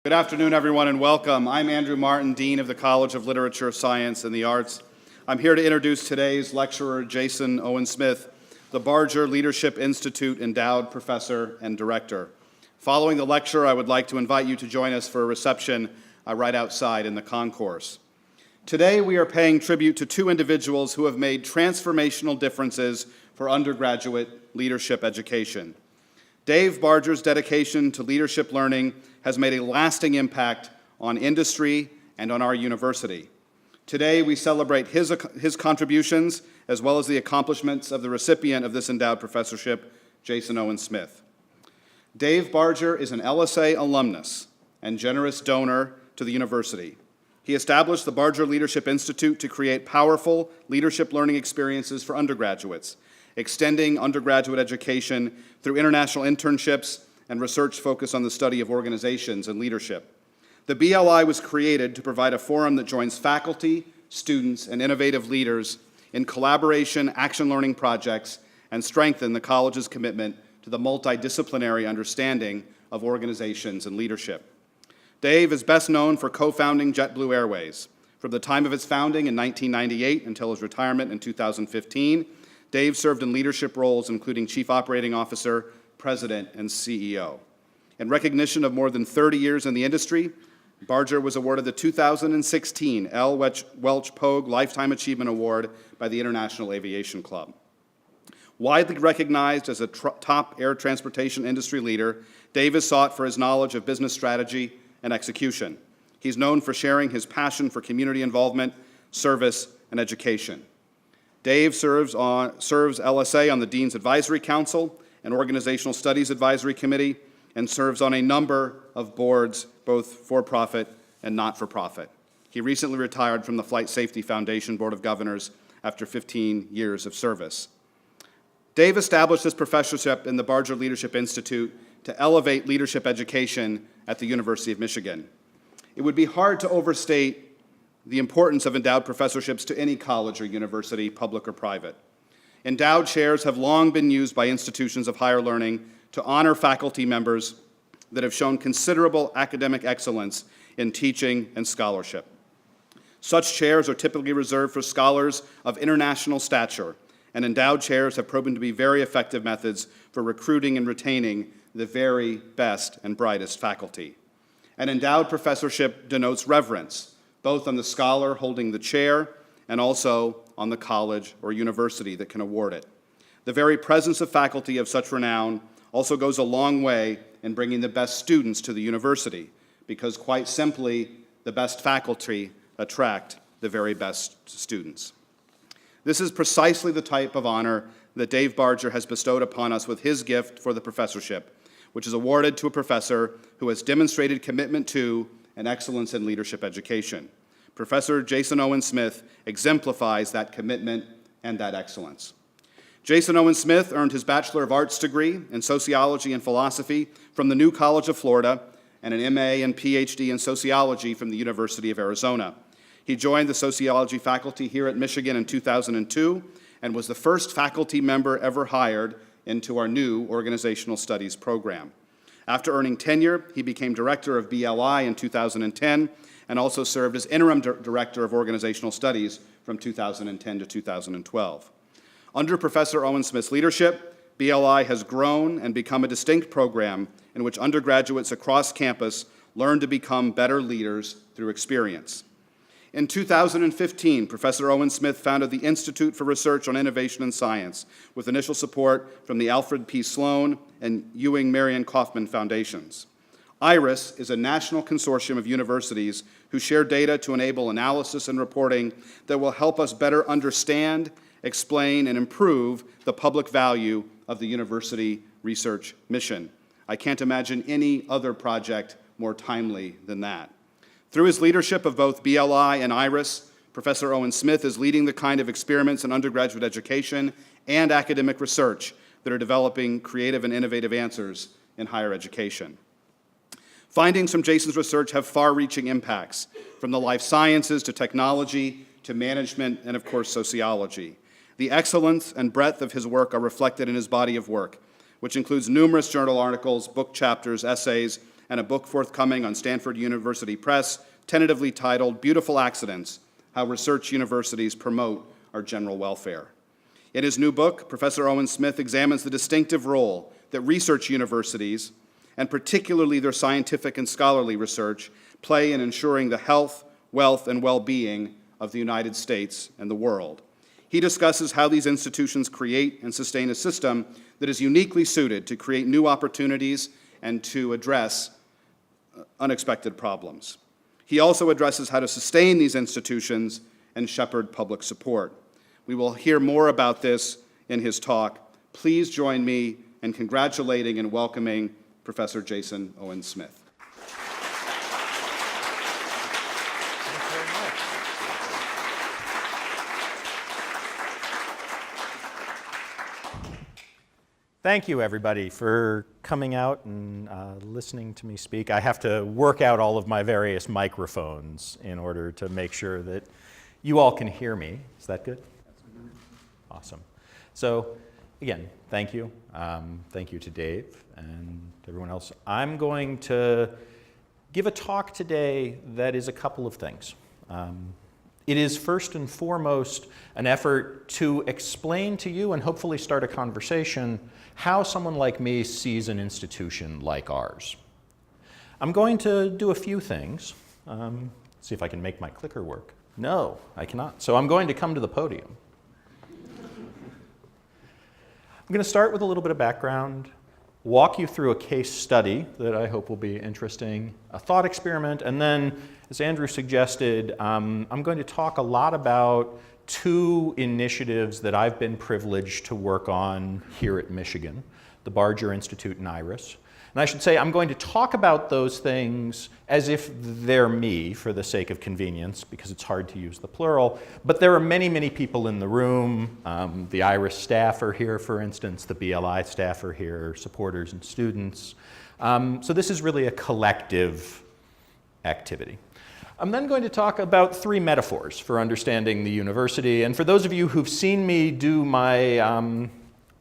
Good afternoon, everyone, and welcome. I'm Andrew Martin, Dean of the College of Literature, Science, and the Arts. I'm here to introduce today's lecturer, Jason Owen-Smith, the Barger Leadership Institute Endowed Professor and Director. Following the lecture, I would like to invite you to join us for a reception right outside in the concourse. Today, we are paying tribute to two individuals who have made transformational differences for undergraduate leadership education. Dave Barger's dedication to leadership learning has made a lasting impact on industry and on our university. Today, we celebrate his contributions as well as the accomplishments of the recipient of this endowed professorship, Jason Owen-Smith. Dave Barger is an LSA alumnus and generous donor to the university. He established the Barger Leadership Institute to create powerful leadership learning experiences for undergraduates, extending undergraduate education through international internships and research focused on the study of organizations and leadership. The BLI was created to provide a forum that joins faculty, students, and innovative leaders in collaboration, action learning projects, and strengthen the college's commitment to the multidisciplinary understanding of organizations and leadership. Dave is best known for co-founding JetBlue Airways. From the time of its founding in 1998 until his retirement in 2015, Dave served in leadership roles including Chief Operating Officer, President, and CEO. In recognition of more than 30 years in the industry, Barger was awarded the 2016 L. Welch Pogue Lifetime Achievement Award by the International Aviation Club. Widely recognized as a top air transportation industry leader, Dave is sought for his knowledge of business strategy and execution. He's known for sharing his passion for community involvement, service, and education. Dave serves LSA on the Dean's Advisory Council and Organizational Studies Advisory Committee, and serves on a number of boards, both for-profit and not-for-profit. He recently retired from the Flight Safety Foundation Board of Governors after 15 years of service. Dave established this professorship in the Barger Leadership Institute to elevate leadership education at the University of Michigan. It would be hard to overstate the importance of endowed professorships to any college or university, public or private. Endowed chairs have long been used by institutions of higher learning to honor faculty members that have shown considerable academic excellence in teaching and scholarship. Such chairs are typically reserved for scholars of international stature, and endowed chairs have proven to be very effective methods for recruiting and retaining the very best and brightest faculty. An endowed professorship denotes reverence, both on the scholar holding the chair and also on the college or university that can award it. The very presence of faculty of such renown also goes a long way in bringing the best students to the university, because quite simply, the best faculty attract the very best students. This is precisely the type of honor that Dave Barger has bestowed upon us with his gift for the professorship, which is awarded to a professor who has demonstrated commitment to and excellence in leadership education. Professor Jason Owen-Smith exemplifies that commitment and that excellence. Jason Owen-Smith earned his Bachelor of Arts degree in Sociology and Philosophy from the New College of Florida and an MA and PhD in Sociology from the University of Arizona. He joined the sociology faculty here at Michigan in 2002 and was the first faculty member ever hired into our new Organizational Studies program. After earning tenure, he became director of BLI in 2010 and also served as interim director of Organizational Studies from 2010 to 2012. Under Professor Owen-Smith's leadership, BLI has grown and become a distinct program in which undergraduates across campus learn to become better leaders through experience. In 2015, Professor Owen-Smith founded the Institute for Research on Innovation and Science with initial support from the Alfred P. Sloan and Ewing Marion Kauffman Foundations. IRIS is a national consortium of universities who share data to enable analysis and reporting that will help us better understand, explain, and improve the public value of the university research mission. I can't imagine any other project more timely than that. Through his leadership of both BLI and IRIS, Professor Owen-Smith is leading the kind of experiments in undergraduate education and academic research that are developing creative and innovative answers in higher education. Findings from Jason's research have far-reaching impacts, from the life sciences to technology to management and, of course, sociology. The excellence and breadth of his work are reflected in his body of work, which includes numerous journal articles, book chapters, essays, and a book forthcoming on Stanford University Press, tentatively titled Beautiful Accidents: How Research Universities Promote Our General Welfare. In his new book, Professor Owen-Smith examines the distinctive role that research universities, and particularly their scientific and scholarly research, play in ensuring the health, wealth, and well-being of the United States and the world. He discusses how these institutions create and sustain a system that is uniquely suited to create new opportunities and to address unexpected problems. He also addresses how to sustain these institutions and shepherd public support. We will hear more about this in his talk. Please join me in congratulating and welcoming Professor Jason Owen-Smith. Thank you, everybody, for coming out and listening to me speak. I have to work out all of my various microphones in order to make sure that you all can hear me. Is that good? Awesome. So, again, thank you. Thank you to Dave and everyone else. I'm going to give a talk today that is a couple of things. It is first and foremost an effort to explain to you and hopefully start a conversation how someone like me sees an institution like ours. I'm going to do a few things. See if I can make my clicker work. No, I cannot. So I'm going to come to the podium. I'm going to start with a little bit of background, walk you through a case study that I hope will be interesting, a thought experiment, and then, as Andrew suggested, I'm going to talk a lot about two initiatives that I've been privileged to work on here at Michigan, the Barger Institute and IRIS. And I should say I'm going to talk about those things as if they're me for the sake of convenience, because it's hard to use the plural. But there are many, many people in the room. The IRIS staff are here, for instance. The BLI staff are here, supporters and students. So this is really a collective activity. I'm then going to talk about three metaphors for understanding the university. And for those of you who've seen me do my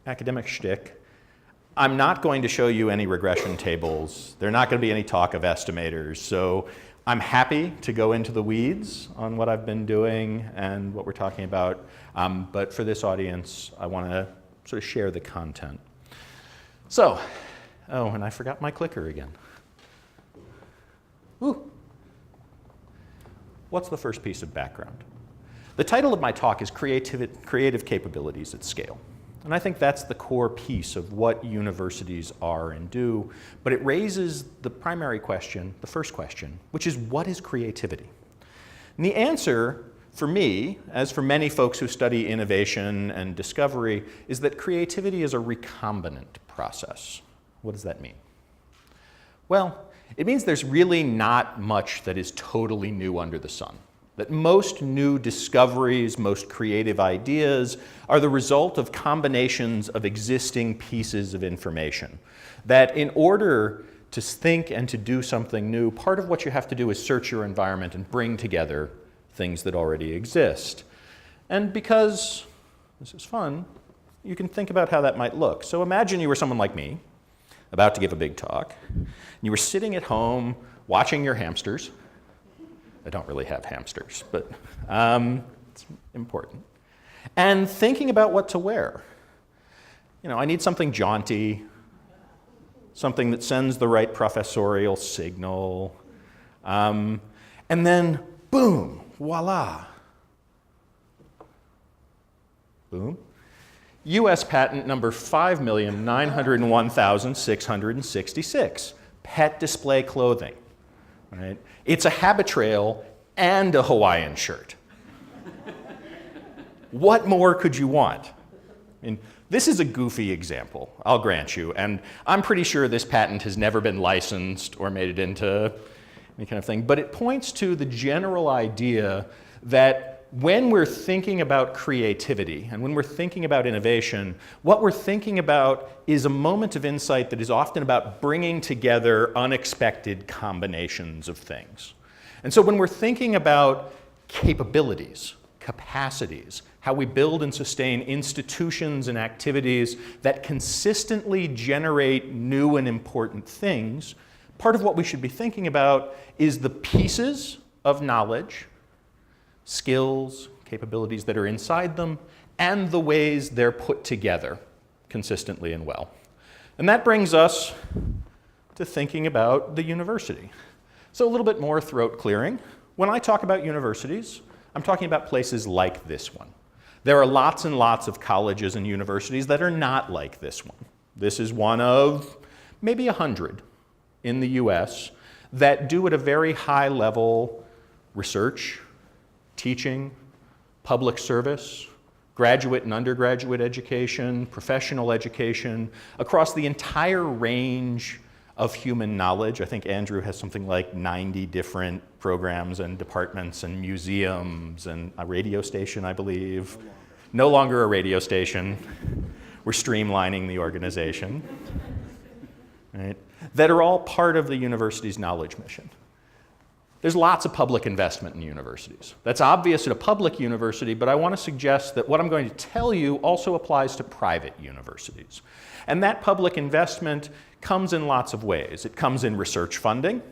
academic shtick, I'm not going to show you any regression tables. There's not going to be any talk of estimators. So I'm happy to go into the weeds on what I've been doing and what we're talking about. But for this audience, I want to sort of share the content. So, oh, and I forgot my clicker again. Ooh. What's the first piece of background? The title of my talk is Creative Capabilities at Scale. And I think that's the core piece of what universities are and do. But it raises the primary question, the first question, which is, what is creativity? And the answer, for me, as for many folks who study innovation and discovery, is that creativity is a recombinant process. What does that mean? Well, it means there's really not much that is totally new under the sun. That most new discoveries, most creative ideas are the result of combinations of existing pieces of information. That in order to think and to do something new, part of what you have to do is search your environment and bring together things that already exist. And because this is fun, you can think about how that might look. So imagine you were someone like me, about to give a big talk, and you were sitting at home watching your hamsters. I don't really have hamsters, but it's important. And thinking about what to wear. You know, I need something jaunty, something that sends the right professorial signal. And then, boom, voila. Boom. US patent number 5,901,666, pet display clothing. Right? It's a habit trail and a Hawaiian shirt. What more could you want? I mean, this is a goofy example, I'll grant you, and I'm pretty sure this patent has never been licensed or made it into any kind of thing, but it points to the general idea that when we're thinking about creativity and when we're thinking about innovation, what we're thinking about is a moment of insight that is often about bringing together unexpected combinations of things. And so when we're thinking about capabilities, capacities, how we build and sustain institutions and activities that consistently generate new and important things, part of what we should be thinking about is the pieces of knowledge, skills, capabilities that are inside them, and the ways they're put together consistently and well. And that brings us to thinking about the university. So a little bit more throat clearing. When I talk about universities, I'm talking about places like this one. There are lots and lots of colleges and universities that are not like this one. This is one of maybe 100 in the US that do at a very high level research, teaching, public service, graduate and undergraduate education, professional education, across the entire range of human knowledge. I think Andrew has something like 90 different programs and departments and museums and a radio station, I believe. No longer a radio station. We're streamlining the organization. Right? That are all part of the university's knowledge mission. There's lots of public investment in universities. That's obvious at a public university, but I want to suggest that what I'm going to tell you also applies to private universities. And that public investment comes in lots of ways. It comes in research funding,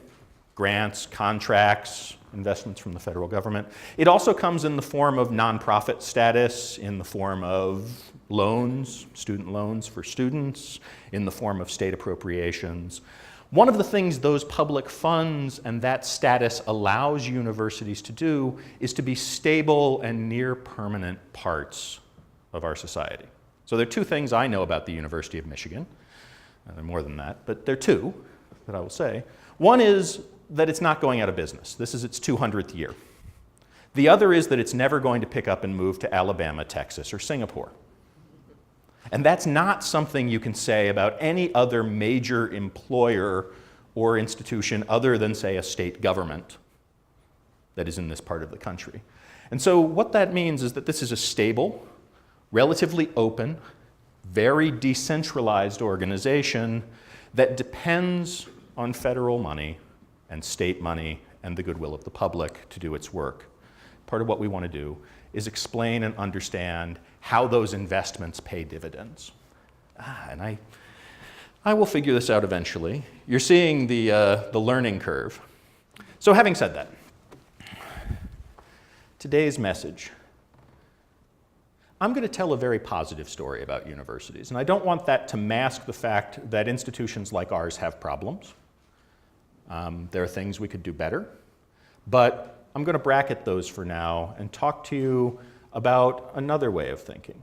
grants, contracts, investments from the federal government. It also comes in the form of nonprofit status, in the form of loans, student loans for students, in the form of state appropriations. One of the things those public funds and that status allows universities to do is to be stable and near permanent parts of our society. So there are two things I know about the University of Michigan. There are more than that, but there are two that I will say. One is that it's not going out of business. This is its 200th year. The other is that it's never going to pick up and move to Alabama, Texas, or Singapore. And that's not something you can say about any other major employer or institution other than, say, a state government that is in this part of the country. And so what that means is that this is a stable, relatively open, very decentralized organization that depends on federal money and state money and the goodwill of the public to do its work. Part of what we want to do is explain and understand how those investments pay dividends. And I will figure this out eventually. You're seeing the learning curve. So having said that, today's message, I'm going to tell a very positive story about universities. And I don't want that to mask the fact that institutions like ours have problems. There are things we could do better. But I'm going to bracket those for now and talk to you about another way of thinking.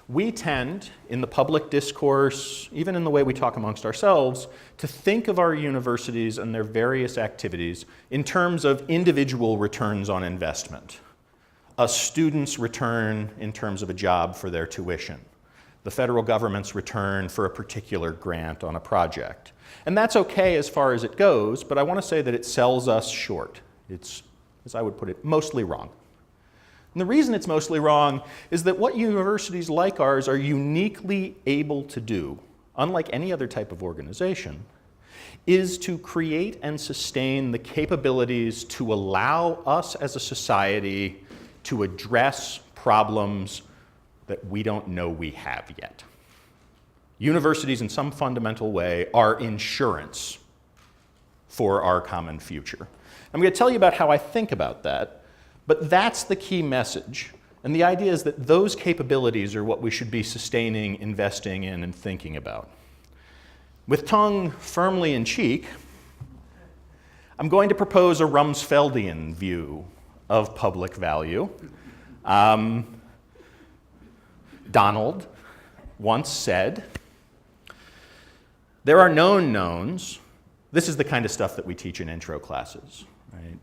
We tend, in the public discourse, even in the way we talk amongst ourselves, to think of our universities and their various activities in terms of individual returns on investment. A student's return in terms of a job for their tuition. The federal government's return for a particular grant on a project. And that's okay as far as it goes, but I want to say that it sells us short. It's, as I would put it, mostly wrong. And the reason it's mostly wrong is that what universities like ours are uniquely able to do, unlike any other type of organization, is to create and sustain the capabilities to allow us as a society to address problems that we don't know we have yet. Universities, in some fundamental way, are insurance for our common future. I'm going to tell you about how I think about that. But that's the key message. And the idea is that those capabilities are what we should be sustaining, investing in, and thinking about. With tongue firmly in cheek, I'm going to propose a Rumsfeldian view of public value. Donald once said, there are known knowns. This is the kind of stuff that we teach in intro classes, right?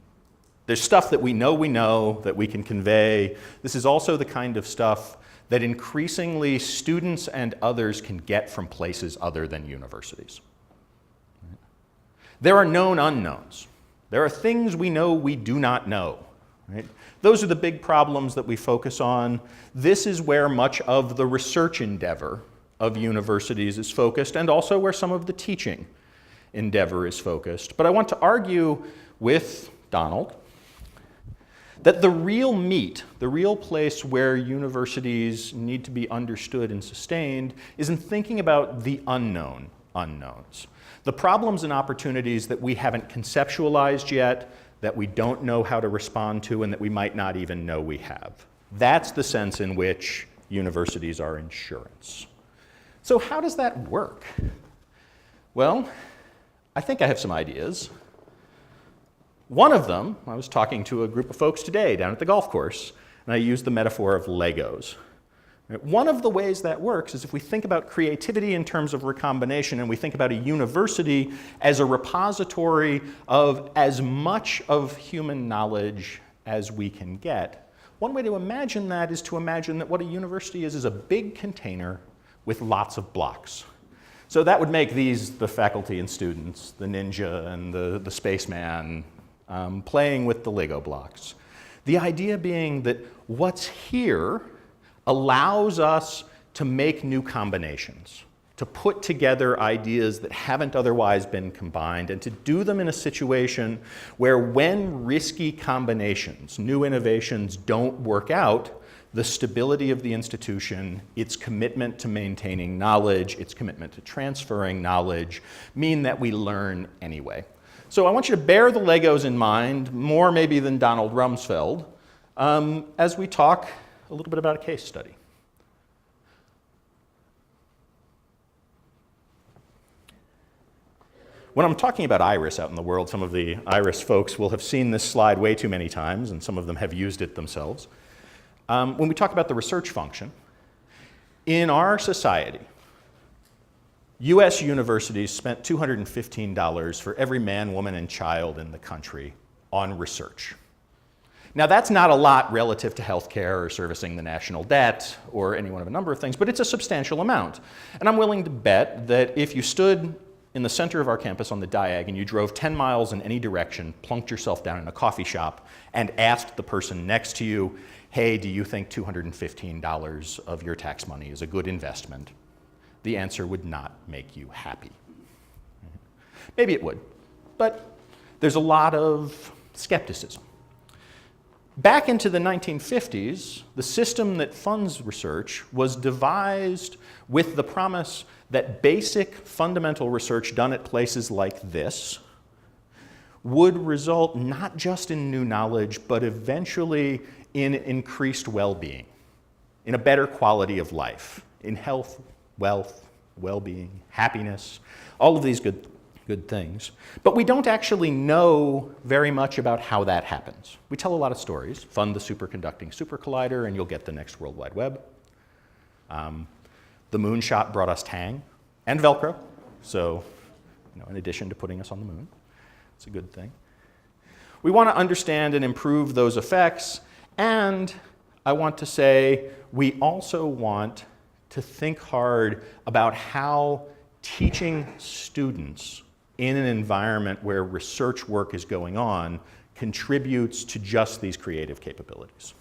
There's stuff that we know, that we can convey. This is also the kind of stuff that increasingly students and others can get from places other than universities. There are known unknowns. There are things we know we do not know. Right? Those are the big problems that we focus on. This is where much of the research endeavor of universities is focused, and also where some of the teaching endeavor is focused. But I want to argue with Donald that the real meat, the real place where universities need to be understood and sustained is in thinking about the unknown unknowns. The problems and opportunities that we haven't conceptualized yet, that we don't know how to respond to, and that we might not even know we have. That's the sense in which universities are insurance. So how does that work? Well, I think I have some ideas. One of them, I was talking to a group of folks today down at the golf course, and I used the metaphor of Legos. One of the ways that works is if we think about creativity in terms of recombination, and we think about a university as a repository of as much of human knowledge as we can get. One way to imagine that is to imagine that what a university is a big container with lots of blocks. So that would make these the faculty and students, the ninja and the spaceman, playing with the Lego blocks. The idea being that what's here allows us to make new combinations, to put together ideas that haven't otherwise been combined, and to do them in a situation where when risky combinations, new innovations don't work out, the stability of the institution, its commitment to maintaining knowledge, its commitment to transferring knowledge, mean that we learn anyway. So I want you to bear the Legos in mind, more maybe than Donald Rumsfeld, as we talk a little bit about a case study. When I'm talking about iris out in the world, some of the iris folks will have seen this slide way too many times, and some of them have used it themselves. When we talk about the research function, in our society, US universities spent $215 for every man, woman, and child in the country on research. Now, that's not a lot relative to healthcare or servicing the national debt or any one of a number of things, but it's a substantial amount. And I'm willing to bet that if you stood in the center of our campus on the diag and you drove 10 miles in any direction, plunked yourself down in a coffee shop, and asked the person next to you, hey, do you think $215 of your tax money is a good investment? The answer would not make you happy. Maybe it would, but there's a lot of skepticism. Back into the 1950s, the system that funds research was devised with the promise that basic fundamental research done at places like this would result not just in new knowledge, but eventually in increased well-being, in a better quality of life, in health, wealth, well-being, happiness, all of these good things. But we don't actually know very much about how that happens. We tell a lot of stories. Fund the superconducting super collider and you'll get the next World Wide Web. The moonshot brought us Tang and Velcro. So, in addition to putting us on the moon, it's a good thing. We want to understand and improve those effects. And I want to say we also want to think hard about how teaching students in an environment where research work is going on contributes to just these creative capabilities.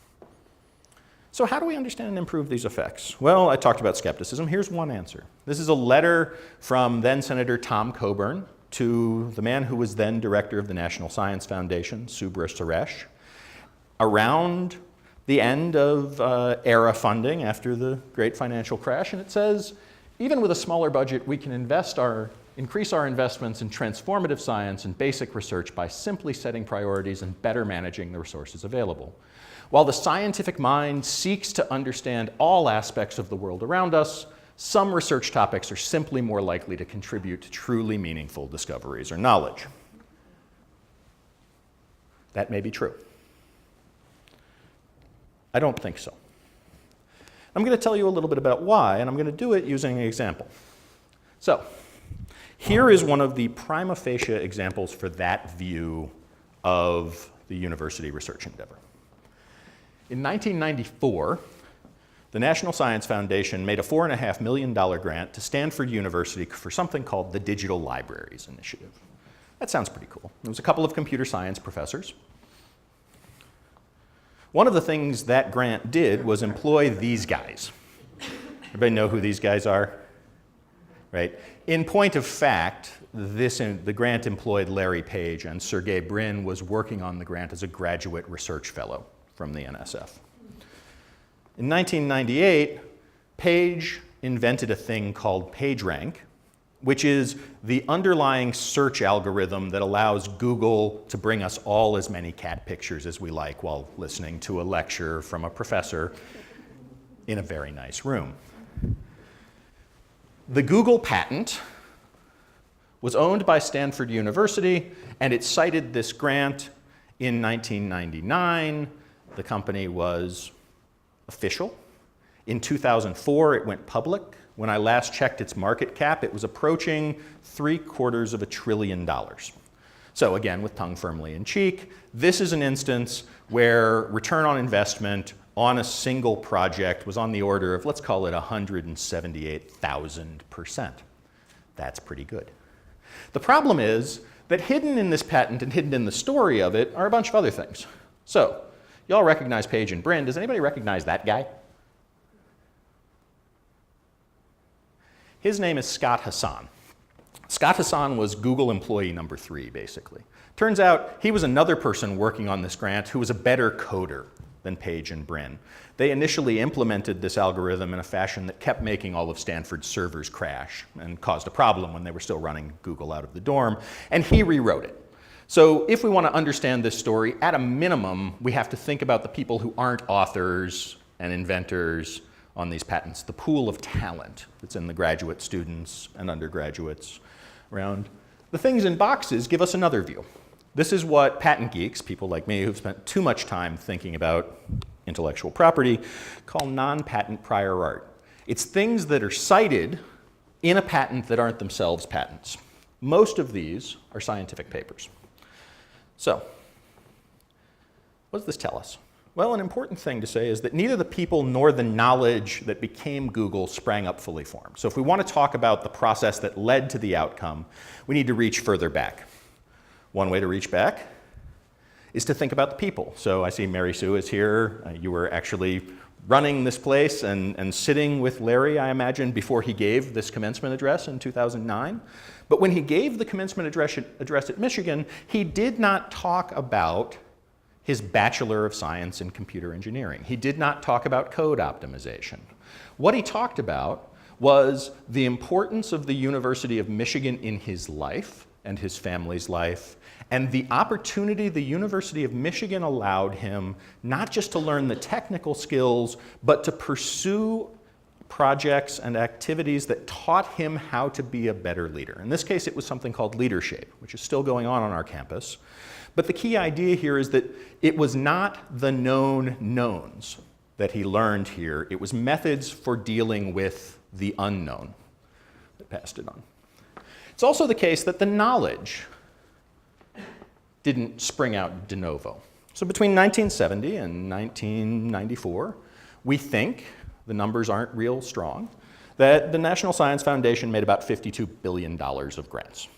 So how do we understand and improve these effects? Well, I talked about skepticism. Here's one answer. This is a letter from then Senator Tom Coburn to the man who was then director of the National Science Foundation, Subra Suresh, around the end of era funding after the great financial crash. And it says, even with a smaller budget, we can increase our investments in transformative science and basic research by simply setting priorities and better managing the resources available. While the scientific mind seeks to understand all aspects of the world around us, some research topics are simply more likely to contribute to truly meaningful discoveries or knowledge. That may be true. I don't think so. I'm going to tell you a little bit about why, and I'm going to do it using an example. So, here is one of the prima facie examples for that view of the university research endeavor. In 1994, the National Science Foundation made a $4.5 million grant to Stanford University for something called the Digital Libraries Initiative. That sounds pretty cool. There was a couple of computer science professors. One of the things that grant did was employ these guys. Everybody know who these guys are? Right? In point of fact, the grant employed Larry Page, and Sergey Brin was working on the grant as a graduate research fellow from the NSF. In 1998, Page invented a thing called PageRank, which is the underlying search algorithm that allows Google to bring us all as many cat pictures as we like while listening to a lecture from a professor in a very nice room. The Google patent was owned by Stanford University, and it cited this grant in 1999. The company was official. In 2004, it went public. When I last checked its market cap, it was approaching $750 billion. So again, with tongue firmly in cheek, this is an instance where return on investment on a single project was on the order of, let's call it 178,000%. That's pretty good. The problem is that hidden in this patent and hidden in the story of it are a bunch of other things. So, y'all recognize Page and Brin. Does anybody recognize that guy? His name is Scott Hassan. Scott Hassan was Google employee number 3, basically. Turns out he was another person working on this grant who was a better coder than Page and Brin. They initially implemented this algorithm in a fashion that kept making all of Stanford's servers crash and caused a problem when they were still running Google out of the dorm, and he rewrote it. So if we want to understand this story, at a minimum, we have to think about the people who aren't authors and inventors on these patents, the pool of talent that's in the graduate students and undergraduates around. The things in boxes give us another view. This is what patent geeks, people like me who've spent too much time thinking about intellectual property, call non-patent prior art. It's things that are cited in a patent that aren't themselves patents. Most of these are scientific papers. So, what does this tell us? Well, an important thing to say is that neither the people nor the knowledge that became Google sprang up fully formed. So if we want to talk about the process that led to the outcome, we need to reach further back. One way to reach back is to think about the people. So I see Mary Sue is here. You were actually running this place and sitting with Larry, I imagine, before he gave this commencement address in 2009. But when he gave the commencement address at Michigan, he did not talk about his Bachelor of Science in Computer Engineering. He did not talk about code optimization. What he talked about was the importance of the University of Michigan in his life and his family's life, and the opportunity the University of Michigan allowed him not just to learn the technical skills, but to pursue projects and activities that taught him how to be a better leader. In this case, it was something called Leadership, which is still going on our campus. But the key idea here is that it was not the known knowns that he learned here. It was methods for dealing with the unknown that passed it on. It's also the case that the knowledge didn't spring out de novo. So between 1970 and 1994, we think, the numbers aren't real strong, that the National Science Foundation made about $52 billion of grants.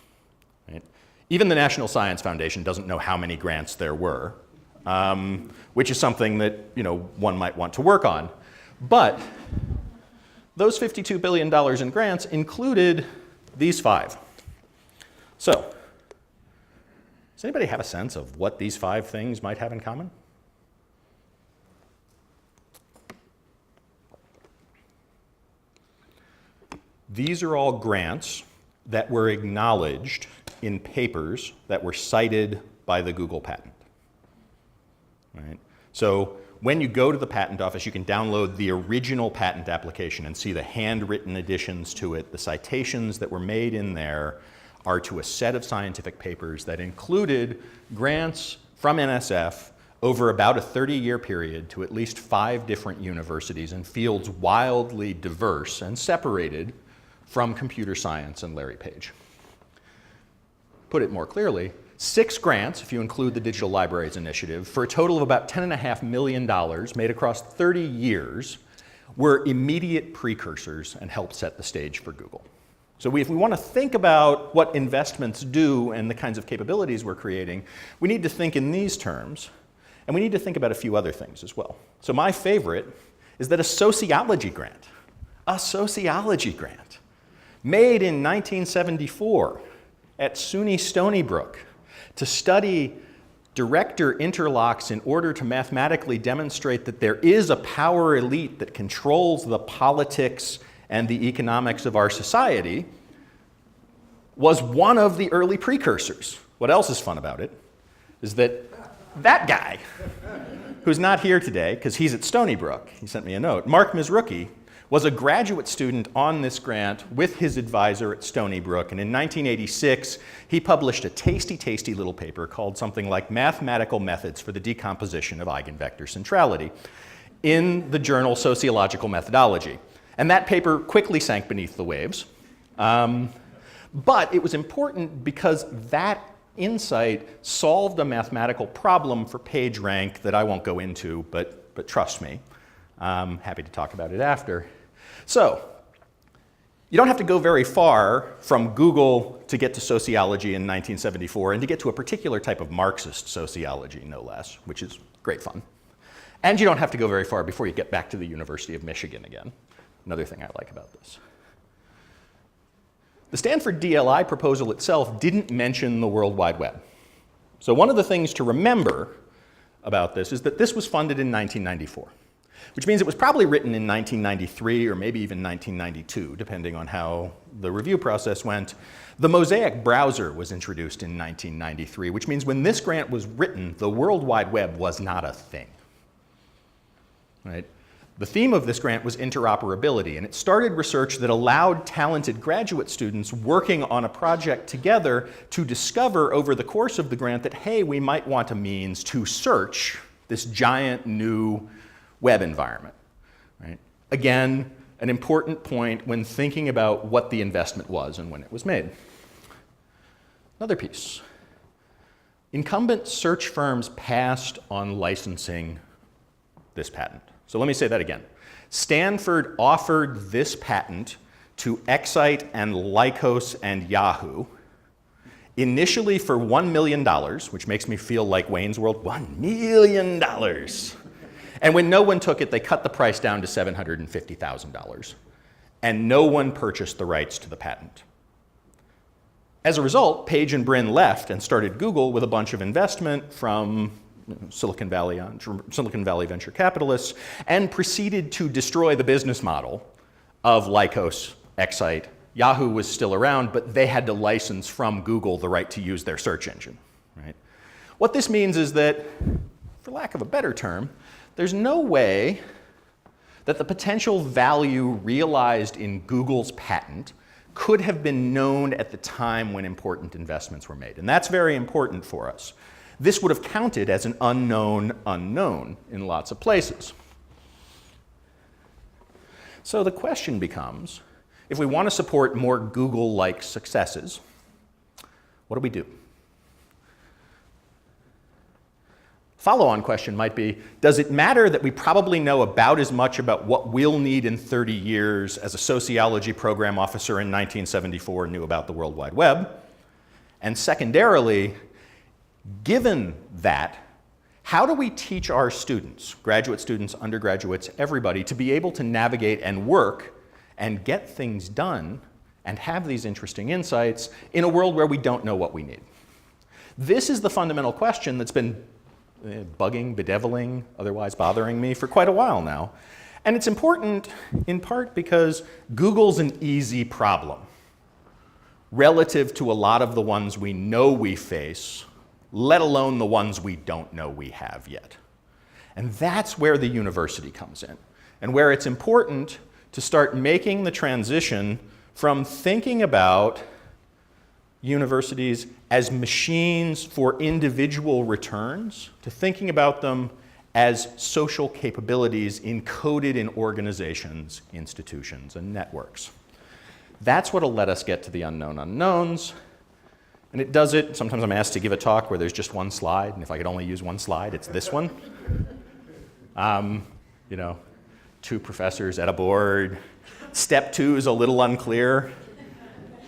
Right? Even the National Science Foundation doesn't know how many grants there were, which is something that one might want to work on. But those $52 billion in grants included these 5. So, does anybody have a sense of what these 5 things might have in common? These are all grants that were acknowledged in papers that were cited by the Google patent. Right? So when you go to the patent office, you can download the original patent application and see the handwritten additions to it. The citations that were made in there are to a set of scientific papers that included grants from NSF over about a 30-year period to at least 5 different universities in fields wildly diverse and separated from computer science and Larry Page. Put it more clearly, 6 grants, if you include the Digital Libraries Initiative, for a total of about $10.5 million made across 30 years, were immediate precursors and helped set the stage for Google. So if we want to think about what investments do and the kinds of capabilities we're creating, we need to think in these terms, and we need to think about a few other things as well. So my favorite is that a sociology grant made in 1974 at SUNY Stony Brook to study director interlocks in order to mathematically demonstrate that there is a power elite that controls the politics and the economics of our society, was one of the early precursors. What else is fun about it is that guy, who's not here today because he's at Stony Brook, he sent me a note, Mark Mizruki, was a graduate student on this grant with his advisor at Stony Brook, and in 1986, he published a tasty, tasty little paper called something like Mathematical Methods for the Decomposition of Eigenvector Centrality in the journal Sociological Methodology. And that paper quickly sank beneath the waves. But it was important because that insight solved a mathematical problem for PageRank that I won't go into, but trust me, I'm happy to talk about it after. So, you don't have to go very far from Google to get to sociology in 1974 and to get to a particular type of Marxist sociology, no less, which is great fun. And you don't have to go very far before you get back to the University of Michigan again. Another thing I like about this. The Stanford DLI proposal itself didn't mention the World Wide Web. So one of the things to remember about this is that this was funded in 1994, which means it was probably written in 1993 or maybe even 1992, depending on how the review process went. The Mosaic browser was introduced in 1993, which means when this grant was written, the World Wide Web was not a thing. Right? The theme of this grant was interoperability, and it started research that allowed talented graduate students working on a project together to discover over the course of the grant that, hey, we might want a means to search this giant new web environment. Right? Again, an important point when thinking about what the investment was and when it was made. Another piece. Incumbent search firms passed on licensing this patent. So let me say that again. Stanford offered this patent to Excite and Lycos and Yahoo, initially for $1 million, which makes me feel like Wayne's World, $1 million. And when no one took it, they cut the price down to $750,000. And no one purchased the rights to the patent. As a result, Page and Brin left and started Google with a bunch of investment from Silicon Valley venture capitalists, and proceeded to destroy the business model of Lycos, Excite. Yahoo was still around, but they had to license from Google the right to use their search engine. Right? What this means is that, for lack of a better term, there's no way that the potential value realized in Google's patent could have been known at the time when important investments were made. And that's very important for us. This would have counted as an unknown unknown in lots of places. So the question becomes, if we want to support more Google-like successes, what do we do? Follow-on question might be, does it matter that we probably know about as much about what we'll need in 30 years as a sociology program officer in 1974 knew about the World Wide Web? And secondarily, given that, how do we teach our students, graduate students, undergraduates, everybody, to be able to navigate and work and get things done and have these interesting insights in a world where we don't know what we need? This is the fundamental question that's been bugging, bedeviling, otherwise bothering me for quite a while now. And it's important in part because Google's an easy problem relative to a lot of the ones we know we face, let alone the ones we don't know we have yet. And that's where the university comes in, and where it's important to start making the transition from thinking about universities as machines for individual returns to thinking about them as social capabilities encoded in organizations, institutions, and networks. That's what'll let us get to the unknown unknowns. And it does it, sometimes I'm asked to give a talk where there's just one slide, and if I could only use one slide, it's this one. You know, two professors at a board. Step 2 is a little unclear.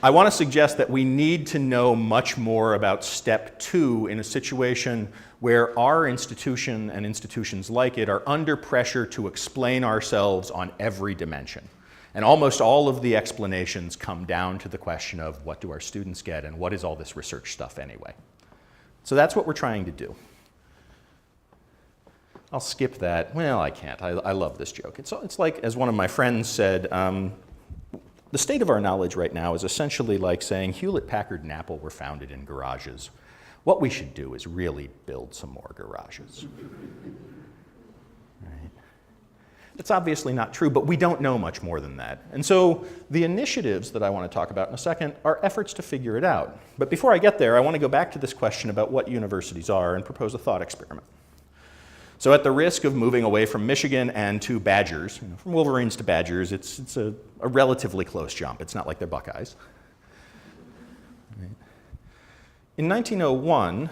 I want to suggest that we need to know much more about step 2 in a situation where our institution and institutions like it are under pressure to explain ourselves on every dimension. And almost all of the explanations come down to the question of what do our students get and what is all this research stuff anyway. So that's what we're trying to do. I'll skip that. Well, I can't. I love this joke. It's like, as one of my friends said, The state of our knowledge right now is essentially like saying Hewlett-Packard and Apple were founded in garages. What we should do is really build some more garages. Right? That's obviously not true, but we don't know much more than that. And so the initiatives that I want to talk about in a second are efforts to figure it out. But before I get there, I want to go back to this question about what universities are and propose a thought experiment. So at the risk of moving away from Michigan and to Badgers, from Wolverines to Badgers, it's a relatively close jump. It's not like they're Buckeyes. In 1901,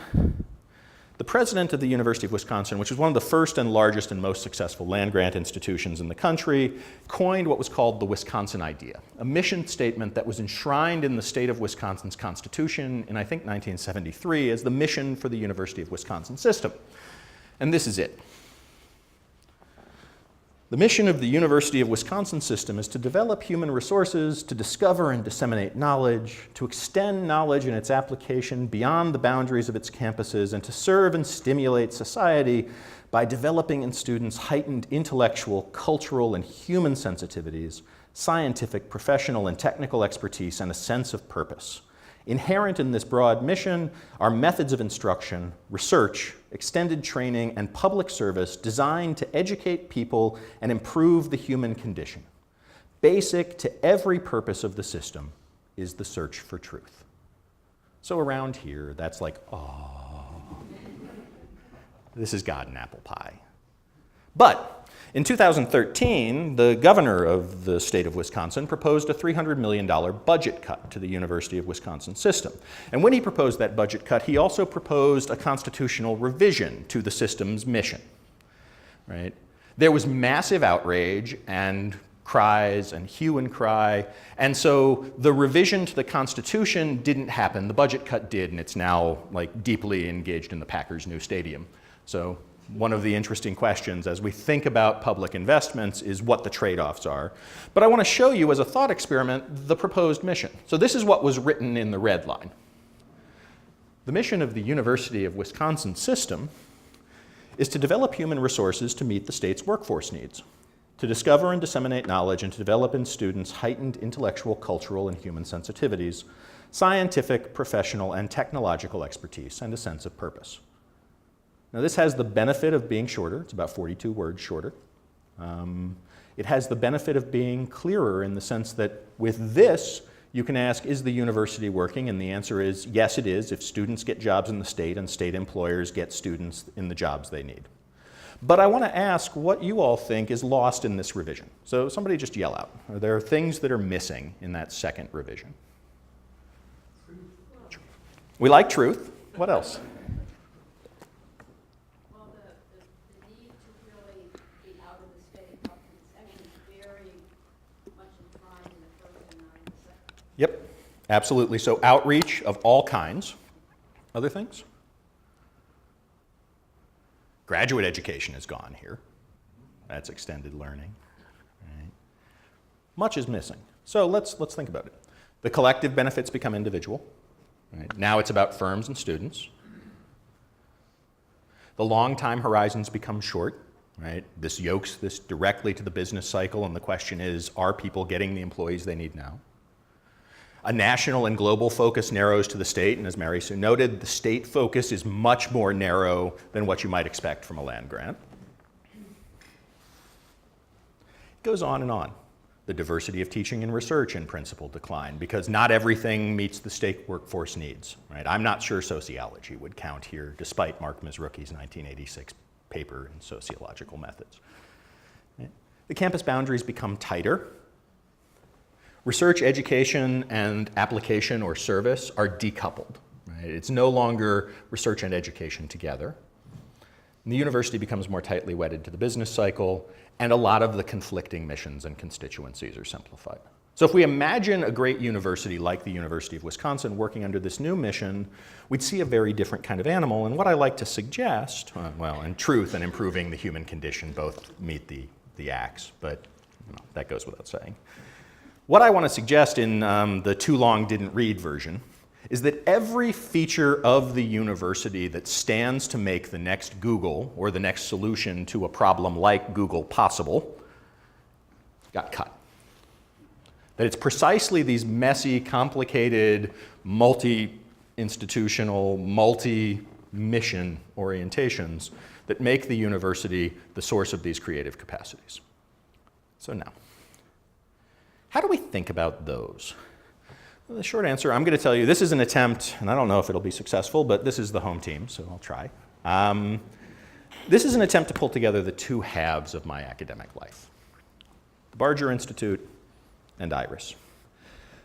the president of the University of Wisconsin, which was one of the first and largest and most successful land-grant institutions in the country, coined what was called the Wisconsin Idea, a mission statement that was enshrined in the state of Wisconsin's Constitution in, I think, 1973 as the mission for the University of Wisconsin system. And this is it. The mission of the University of Wisconsin system is to develop human resources, to discover and disseminate knowledge, to extend knowledge and its application beyond the boundaries of its campuses, and to serve and stimulate society by developing in students heightened intellectual, cultural, and human sensitivities, scientific, professional, and technical expertise, and a sense of purpose. Inherent in this broad mission are methods of instruction, research, extended training, and public service designed to educate people and improve the human condition. Basic to every purpose of the system is the search for truth. So around here, that's like, oh, this is God and apple pie. But in 2013, the governor of the state of Wisconsin proposed a $300 million budget cut to the University of Wisconsin system. And when he proposed that budget cut, he also proposed a constitutional revision to the system's mission. Right? There was massive outrage and cries and hue and cry, and so the revision to the Constitution didn't happen. The budget cut did, and it's now like deeply engaged in the Packers' new stadium. So one of the interesting questions as we think about public investments is what the trade-offs are. But I want to show you as a thought experiment the proposed mission. So this is what was written in the red line. The mission of the University of Wisconsin system is to develop human resources to meet the state's workforce needs, to discover and disseminate knowledge, and to develop in students heightened intellectual, cultural, and human sensitivities, scientific, professional, and technological expertise, and a sense of purpose. Now, this has the benefit of being shorter. It's about 42 words shorter. It has the benefit of being clearer in the sense that with this, you can ask, is the university working? And the answer is, yes, it is, if students get jobs in the state and state employers get students in the jobs they need. But I want to ask what you all think is lost in this revision. So somebody just yell out. Are there things that are missing in that second revision? Truth. We like truth. What else? Yep, absolutely. So outreach of all kinds. Other things? Graduate education is gone here. That's extended learning. Right. Much is missing. So let's think about it. The collective benefits become individual. Right. Now it's about firms and students. The long time horizons become short. Right. This yokes this directly to the business cycle, and the question is, are people getting the employees they need now? A national and global focus narrows to the state, and as Mary Sue noted, the state focus is much more narrow than what you might expect from a land grant. It goes on and on. The diversity of teaching and research in principle decline because not everything meets the state workforce needs. Right? I'm not sure sociology would count here, despite Mark Mizrachi's 1986 paper in sociological methods. Right? The campus boundaries become tighter. Research, education, and application or service are decoupled. Right? It's no longer research and education together. And the university becomes more tightly wedded to the business cycle, and a lot of the conflicting missions and constituencies are simplified. So if we imagine a great university like the University of Wisconsin working under this new mission, we'd see a very different kind of animal. And what I like to suggest, in truth and improving the human condition both meet the acts, but that goes without saying. What I want to suggest in the too long didn't read version is that every feature of the university that stands to make the next Google or the next solution to a problem like Google possible got cut. That it's precisely these messy, complicated, multi-institutional, multi-mission orientations that make the university the source of these creative capacities. So now, how do we think about those? Well, the short answer, I'm going to tell you, this is an attempt, and I don't know if it'll be successful, but this is the home team, so I'll try. This is an attempt to pull together the two halves of my academic life, the Barger Institute and IRIS.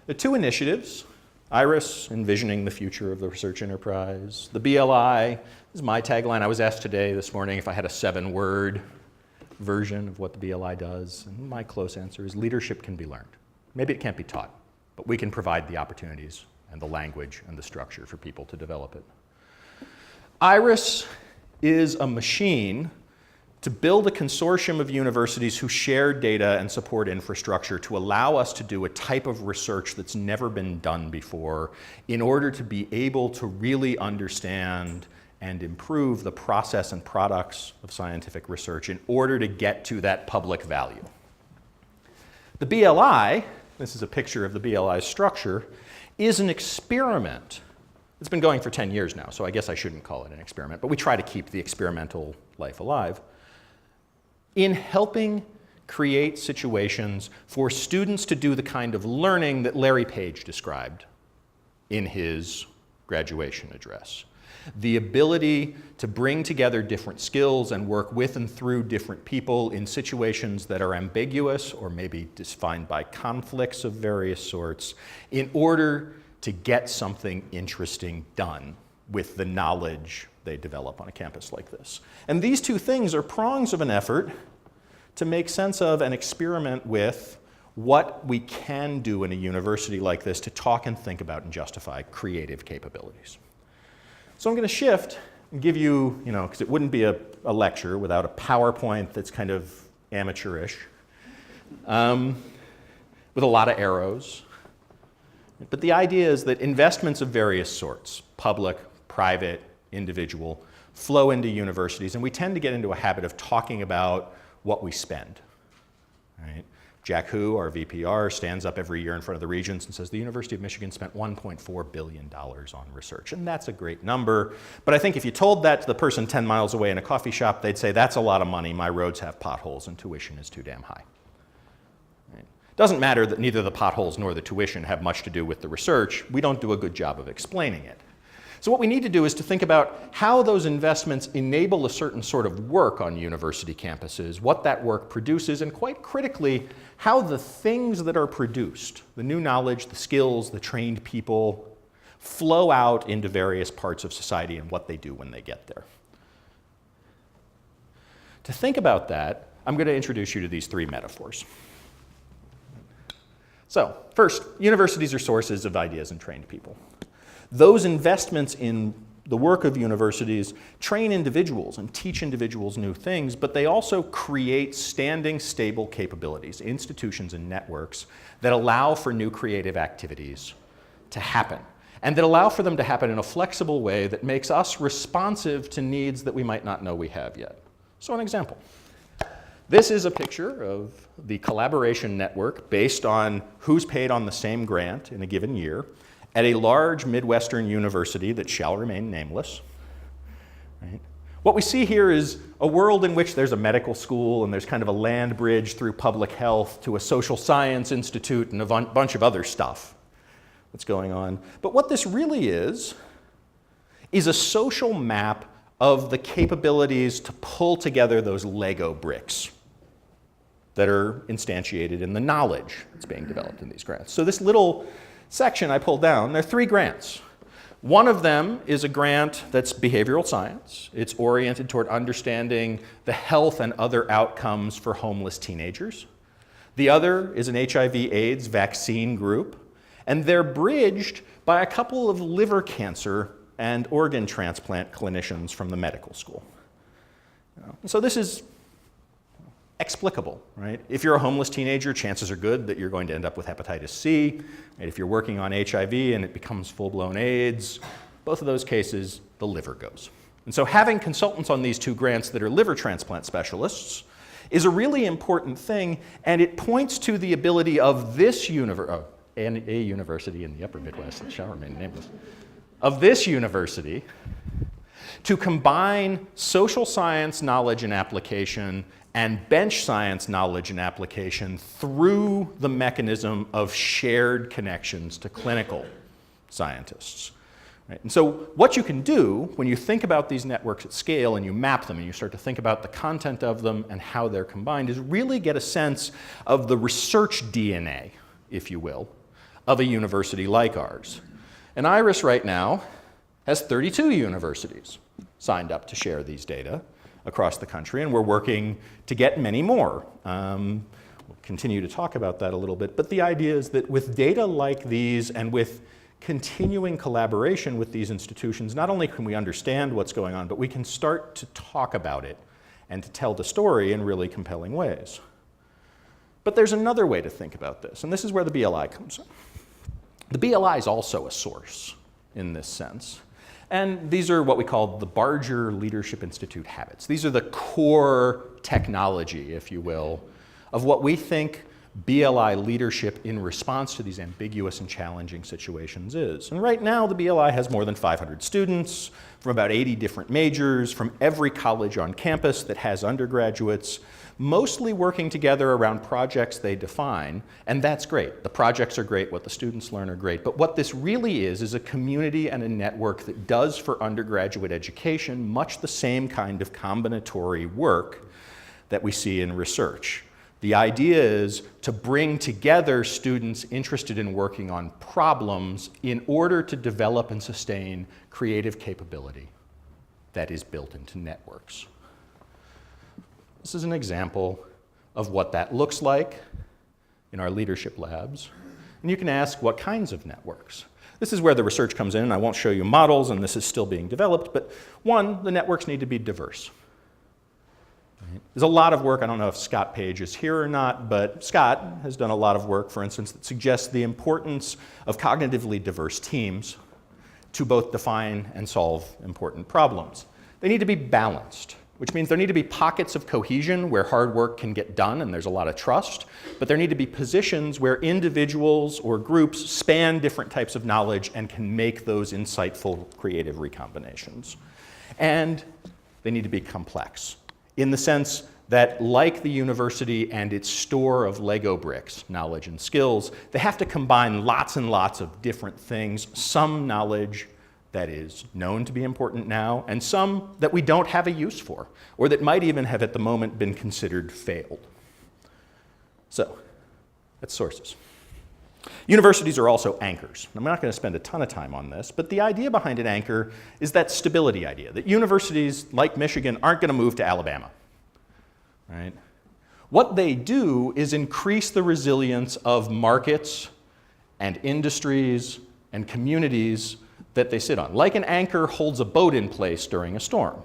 The two initiatives, IRIS, envisioning the future of the research enterprise. The BLI is my tagline. I was asked this morning, if I had a 7-word version of what the BLI does. And my close answer is leadership can be learned. Maybe it can't be taught, but we can provide the opportunities and the language and the structure for people to develop it. IRIS is a machine to build a consortium of universities who share data and support infrastructure to allow us to do a type of research that's never been done before in order to be able to really understand and improve the process and products of scientific research in order to get to that public value. The BLI, this is a picture of the BLI's structure, is an experiment. It's been going for 10 years now, so I guess I shouldn't call it an experiment, but we try to keep the experimental life alive in helping create situations for students to do the kind of learning that Larry Page described in his graduation address. The ability to bring together different skills and work with and through different people in situations that are ambiguous or maybe defined by conflicts of various sorts in order to get something interesting done with the knowledge they develop on a campus like this. And these two things are prongs of an effort to make sense of and experiment with what we can do in a university like this to talk and think about and justify creative capabilities. So I'm going to shift and give you, because it wouldn't be a lecture without a PowerPoint that's kind of amateurish, with a lot of arrows. But the idea is that investments of various sorts, public, private, individual, flow into universities, and we tend to get into a habit of talking about what we spend. Right? Jack Hu, our VPR, stands up every year in front of the regents and says the University of Michigan spent $1.4 billion on research. And that's a great number. But I think if you told that to the person 10 miles away in a coffee shop, they'd say, that's a lot of money. My roads have potholes and tuition is too damn high. Right? Doesn't matter that neither the potholes nor the tuition have much to do with the research. We don't do a good job of explaining it. So what we need to do is to think about how those investments enable a certain sort of work on university campuses, what that work produces, and quite critically, how the things that are produced, the new knowledge, the skills, the trained people, flow out into various parts of society and what they do when they get there. To think about that, I'm going to introduce you to these 3 metaphors. So, first, universities are sources of ideas and trained people. Those investments in the work of universities train individuals and teach individuals new things, but they also create standing, stable capabilities, institutions and networks that allow for new creative activities to happen, and that allow for them to happen in a flexible way that makes us responsive to needs that we might not know we have yet. So an example. This is a picture of the collaboration network based on who's paid on the same grant in a given year at a large Midwestern university that shall remain nameless. Right? What we see here is a world in which there's a medical school and there's kind of a land bridge through public health to a social science institute and a bunch of other stuff that's going on. But what this really is a social map of the capabilities to pull together those Lego bricks that are instantiated in the knowledge that's being developed in these grants. So this little section I pulled down, there are 3 grants. One of them is a grant that's behavioral science. It's oriented toward understanding the health and other outcomes for homeless teenagers. The other is an HIV/AIDS vaccine group, and they're bridged by a couple of liver cancer and organ transplant clinicians from the medical school. So this is explicable, right? If you're a homeless teenager, chances are good that you're going to end up with hepatitis C. And if you're working on HIV and it becomes full-blown AIDS, both of those cases, the liver goes. And so having consultants on these 2 grants that are liver transplant specialists is a really important thing, and it points to the ability of this a university in the upper Midwest, that shall remain nameless, of this university to combine social science knowledge and application and bench science knowledge and application through the mechanism of shared connections to clinical scientists. Right? And so what you can do when you think about these networks at scale and you map them and you start to think about the content of them and how they're combined is really get a sense of the research DNA, if you will, of a university like ours. And IRIS right now has 32 universities signed up to share these data across the country, and we're working to get many more. We'll continue to talk about that a little bit, but the idea is that with data like these and with continuing collaboration with these institutions, not only can we understand what's going on, but we can start to talk about it and to tell the story in really compelling ways. But there's another way to think about this, and this is where the BLI comes in. The BLI is also a source in this sense. And these are what we call the Barger Leadership Institute habits. These are the core technology, if you will, of what we think BLI leadership in response to these ambiguous and challenging situations is. And right now, the BLI has more than 500 students from about 80 different majors, from every college on campus that has undergraduates, mostly working together around projects they define, and that's great. The projects are great, what the students learn are great, but what this really is a community and a network that does for undergraduate education much the same kind of combinatory work that we see in research. The idea is to bring together students interested in working on problems in order to develop and sustain creative capability that is built into networks. This is an example of what that looks like in our leadership labs. And you can ask what kinds of networks. This is where the research comes in, and I won't show you models, and this is still being developed, but one, the networks need to be diverse. There's a lot of work, I don't know if Scott Page is here or not, but Scott has done a lot of work, for instance, that suggests the importance of cognitively diverse teams to both define and solve important problems. They need to be balanced, which means there need to be pockets of cohesion where hard work can get done and there's a lot of trust, but there need to be positions where individuals or groups span different types of knowledge and can make those insightful creative recombinations. And they need to be complex, in the sense that, like the university and its store of Lego bricks, knowledge and skills, they have to combine lots and lots of different things, some knowledge that is known to be important now, and some that we don't have a use for, or that might even have at the moment been considered failed. So, that's sources. Universities are also anchors. I'm not going to spend a ton of time on this, but the idea behind an anchor is that stability idea, that universities like Michigan aren't going to move to Alabama. Right? What they do is increase the resilience of markets and industries and communities that they sit on, like an anchor holds a boat in place during a storm.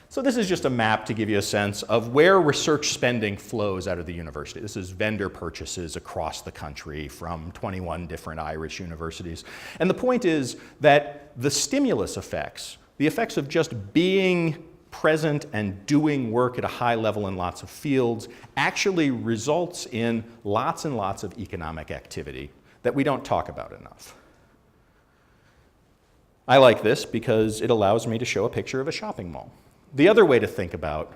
So this is just a map to give you a sense of where research spending flows out of the university. This is vendor purchases across the country from 21 different Irish universities. And the point is that the stimulus effects, the effects of just being present and doing work at a high level in lots of fields, actually results in lots and lots of economic activity that we don't talk about enough. I like this because it allows me to show a picture of a shopping mall. The other way to think about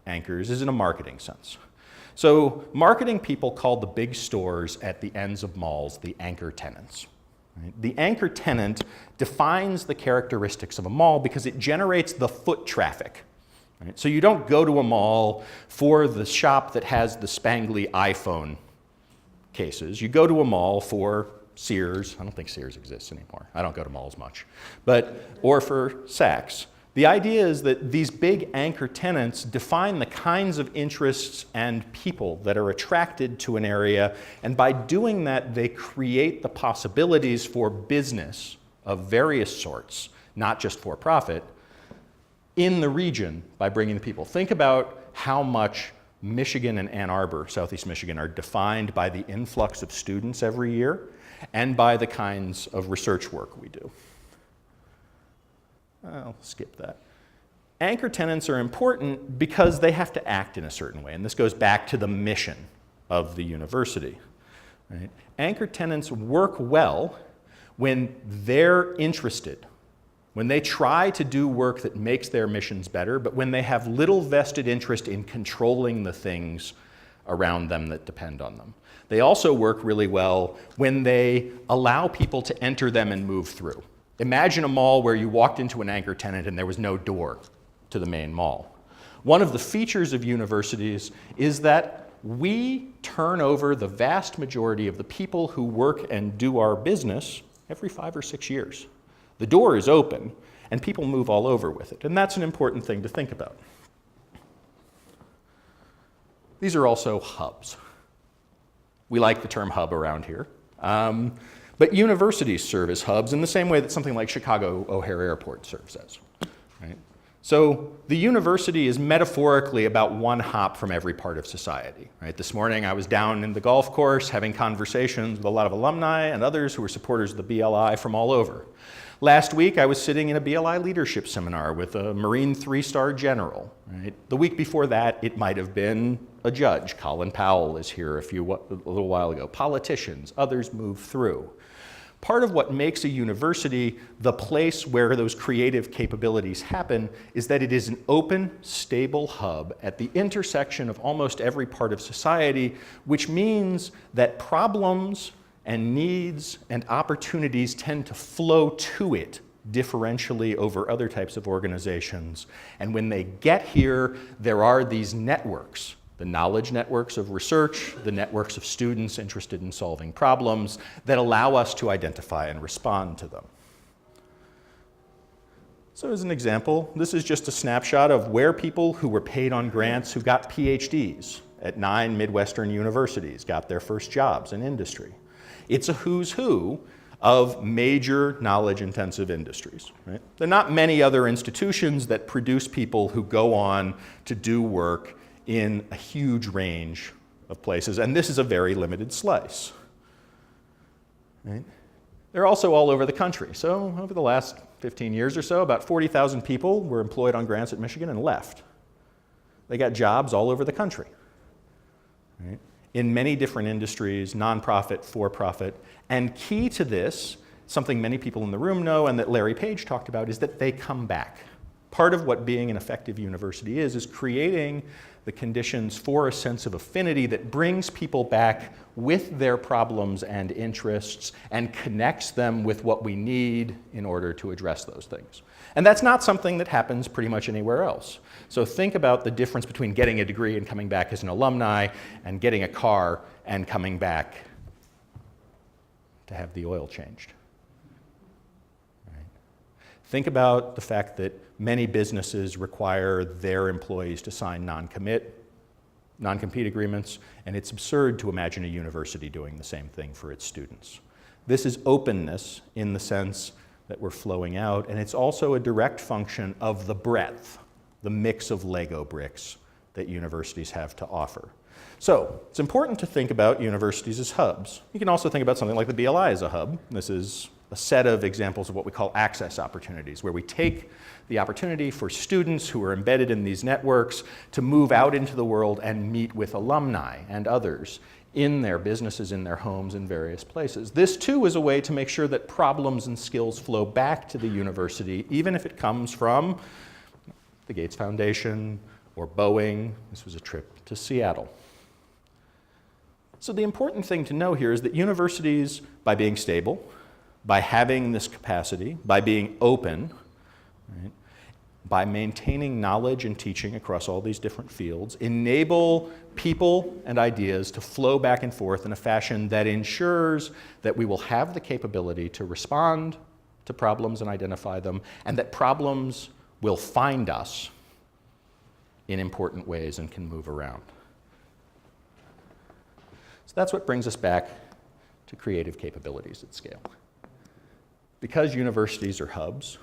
anchors is in a marketing sense. So marketing people call the big stores at the ends of malls the anchor tenants. Right? The anchor tenant defines the characteristics of a mall because it generates the foot traffic. Right? So you don't go to a mall for the shop that has the spangly iPhone cases. You go to a mall for Sears. I don't think Sears exists anymore. I don't go to malls much. Or for Saks. The idea is that these big anchor tenants define the kinds of interests and people that are attracted to an area, and by doing that, they create the possibilities for business of various sorts, not just for profit, in the region by bringing the people. Think about how much Michigan and Ann Arbor, Southeast Michigan, are defined by the influx of students every year and by the kinds of research work we do. I'll skip that. Anchor tenants are important because they have to act in a certain way, and this goes back to the mission of the university. Right? Anchor tenants work well when they're interested, when they try to do work that makes their missions better, but when they have little vested interest in controlling the things around them that depend on them. They also work really well when they allow people to enter them and move through. Imagine a mall where you walked into an anchor tenant and there was no door to the main mall. One of the features of universities is that we turn over the vast majority of the people who work and do our business every 5 or 6 years. The door is open and people move all over with it, and that's an important thing to think about. These are also hubs. We like the term hub around here. But universities serve as hubs in the same way that something like Chicago O'Hare Airport serves as. Right? So the university is metaphorically about one hop from every part of society. Right? This morning I was down in the golf course having conversations with a lot of alumni and others who were supporters of the BLI from all over. Last week I was sitting in a BLI leadership seminar with a Marine 3-star general. Right? The week before that it might have been a judge. Colin Powell is here a little while ago. Politicians, others move through. Part of what makes a university the place where those creative capabilities happen is that it is an open, stable hub at the intersection of almost every part of society, which means that problems and needs and opportunities tend to flow to it differentially over other types of organizations. And when they get here, there are these networks. The knowledge networks of research, the networks of students interested in solving problems that allow us to identify and respond to them. So as an example, this is just a snapshot of where people who were paid on grants who got PhDs at 9 Midwestern universities got their first jobs in industry. It's a who's who of major knowledge-intensive industries. Right? There are not many other institutions that produce people who go on to do work in a huge range of places, and this is a very limited slice. Right? They're also all over the country. So over the last 15 years or so, about 40,000 people were employed on grants at Michigan and left. They got jobs all over the country. Right? In many different industries, nonprofit, for-profit, and key to this, something many people in the room know and that Larry Page talked about, is that they come back. Part of what being an effective university is creating the conditions for a sense of affinity that brings people back with their problems and interests and connects them with what we need in order to address those things. And that's not something that happens pretty much anywhere else. So think about the difference between getting a degree and coming back as an alumni and getting a car and coming back to have the oil changed. Think about the fact that many businesses require their employees to sign non-compete agreements, and it's absurd to imagine a university doing the same thing for its students. This is openness in the sense that we're flowing out, and it's also a direct function of the breadth, the mix of Lego bricks that universities have to offer. So it's important to think about universities as hubs. You can also think about something like the BLI as a hub. This is a set of examples of what we call access opportunities, where we take the opportunity for students who are embedded in these networks to move out into the world and meet with alumni and others in their businesses, in their homes, in various places. This too is a way to make sure that problems and skills flow back to the university, even if it comes from the Gates Foundation or Boeing. This was a trip to Seattle. So the important thing to know here is that universities, by being stable, by having this capacity, by being open, right, by maintaining knowledge and teaching across all these different fields, enable people and ideas to flow back and forth in a fashion that ensures that we will have the capability to respond to problems and identify them, and that problems will find us in important ways and can move around. So that's what brings us back to creative capabilities at scale. Because universities are hubs,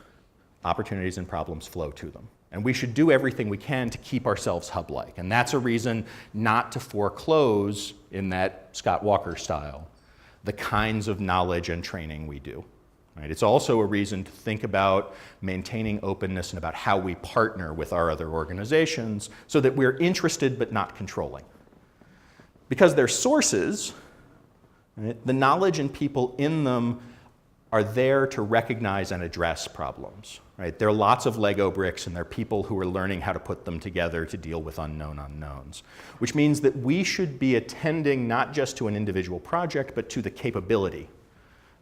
opportunities and problems flow to them. And we should do everything we can to keep ourselves hub-like. And that's a reason not to foreclose, in that Scott Walker style, the kinds of knowledge and training we do. Right? It's also a reason to think about maintaining openness and about how we partner with our other organizations so that we're interested but not controlling. Because they're sources, right, the knowledge and people in them are there to recognize and address problems. Right? There are lots of Lego bricks, and there are people who are learning how to put them together to deal with unknown unknowns, which means that we should be attending not just to an individual project, but to the capability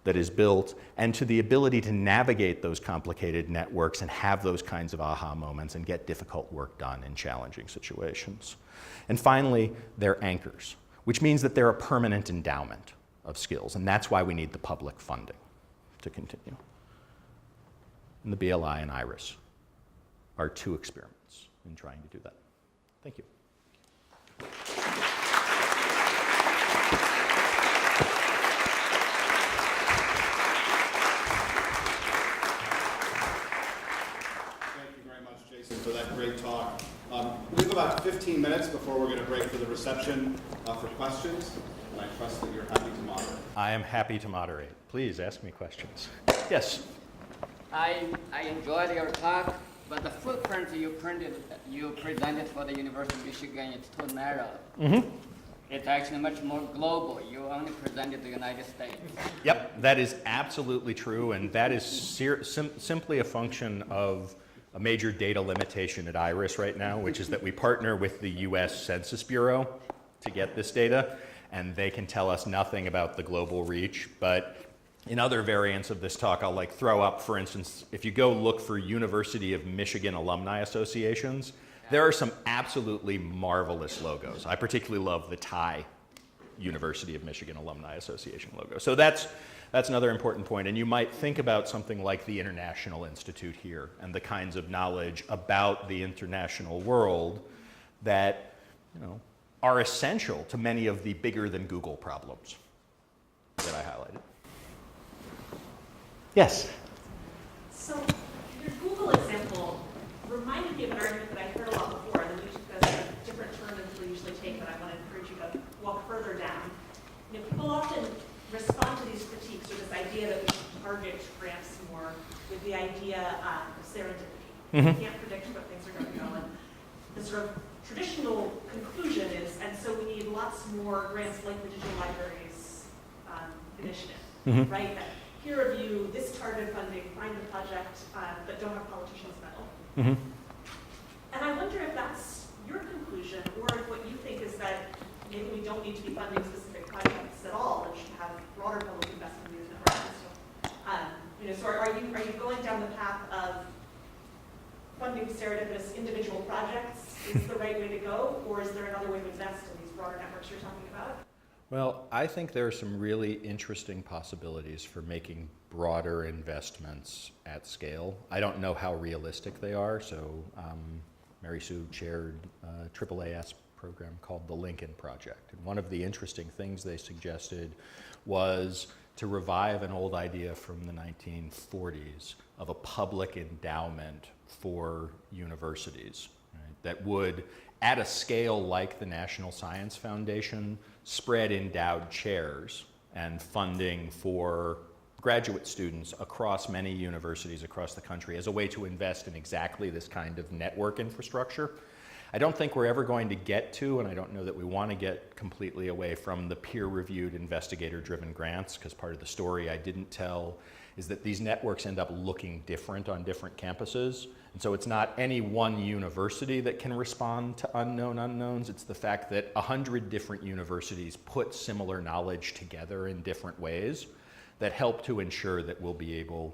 that is built and to the ability to navigate those complicated networks and have those kinds of aha moments and get difficult work done in challenging situations. And finally, they're anchors, which means that they're a permanent endowment of skills, and that's why we need the public funding to continue. And the BLI and IRIS are two experiments in trying to do that. Thank you. For that great talk. We have about 15 minutes before we're going to break for the reception for questions, and I trust that you're happy to moderate. I am happy to moderate. Please ask me questions. Yes? I enjoyed your talk, but the footprint you presented for the University of Michigan is too narrow. Mm-hmm. It's actually much more global. You only presented the United States. Yep, that is absolutely true, and that is simply a function of a major data limitation at IRIS right now, which is that we partner with the US Census Bureau to get this data, and they can tell us nothing about the global reach. But in other variants of this talk, I'll throw up, for instance, if you go look for University of Michigan alumni associations, there are some absolutely marvelous logos. I particularly love the Thai University of Michigan Alumni Association logo. So that's another important point. And you might think about something like the International Institute here and the kinds of knowledge about the international world that are essential to many of the bigger than Google problems that I highlighted. Yes? So your Google example reminded me of an argument that I heard a lot before, and then we took a different turn than we usually take, but I want to encourage you to walk further down. People often respond to these critiques or this idea that we should target grants more with the idea of serendipity. Mm-hmm. You can't predict what things are going to go, and the sort of traditional conclusion is, and so we need lots more grants like the Digital Libraries Initiative, Mm-hmm. right? That peer review, this targeted funding, find the project, but don't have politicians meddle. Mm-hmm. And I wonder if that's your conclusion, or if what you think is that maybe we don't need to be funding specific projects at all, and should have broader public investment in these networks. So are you going down the path of funding serendipitous individual projects is the right way to go, or is there another way to invest in these broader networks you're talking about? Well, I think there are some really interesting possibilities for making broader investments at scale. I don't know how realistic they are, so Mary Sue chaired a AAAS program called the Lincoln Project. And one of the interesting things they suggested was to revive an old idea from the 1940s of a public endowment for universities, right, that would, at a scale like the National Science Foundation, spread endowed chairs and funding for graduate students across many universities across the country as a way to invest in exactly this kind of network infrastructure. I don't think we're ever going to get to, and I don't know that we want to get completely away from the peer-reviewed, investigator-driven grants, because part of the story I didn't tell is that these networks end up looking different on different campuses. And so it's not any one university that can respond to unknown unknowns. It's the fact that 100 different universities put similar knowledge together in different ways that help to ensure that we'll be able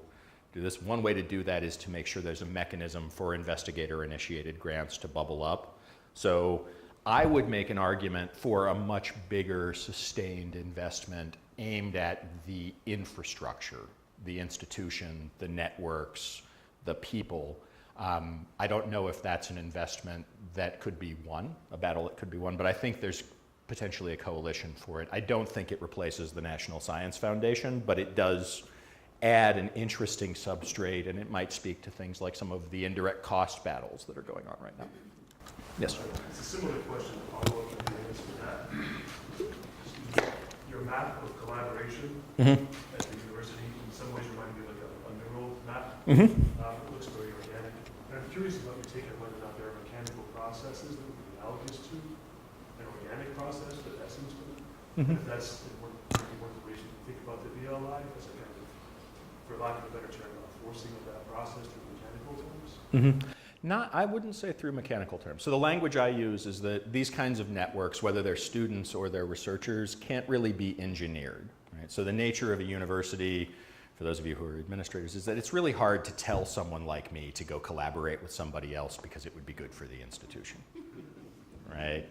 to do this. One way to do that is to make sure there's a mechanism for investigator-initiated grants to bubble up. So I would make an argument for a much bigger sustained investment aimed at the infrastructure, the institution, the networks, the people. I don't know if that's an investment that could be won, a battle that could be won, but I think there's potentially a coalition for it. I don't think it replaces the National Science Foundation, but it does add an interesting substrate, and it might speak to things like some of the indirect cost battles that are going on right now. Yes? It's a similar question to follow up to that. Your map of collaboration at the university in some ways reminded me of like It looks very organic. And I'm curious about your take on whether or not there are mechanical processes that would be analogous to an organic process, the essence of it. And if that's one of the ways you think about the VLI, as a kind of, for lack of a better term, a forcing of that process through mechanical terms. I wouldn't say through mechanical terms. So the language I use is that these kinds of networks, whether they're students or they're researchers, can't really be engineered. Right? So the nature of a university, for those of you who are administrators, is that it's really hard to tell someone like me to go collaborate with somebody else because it would be good for the institution. Right?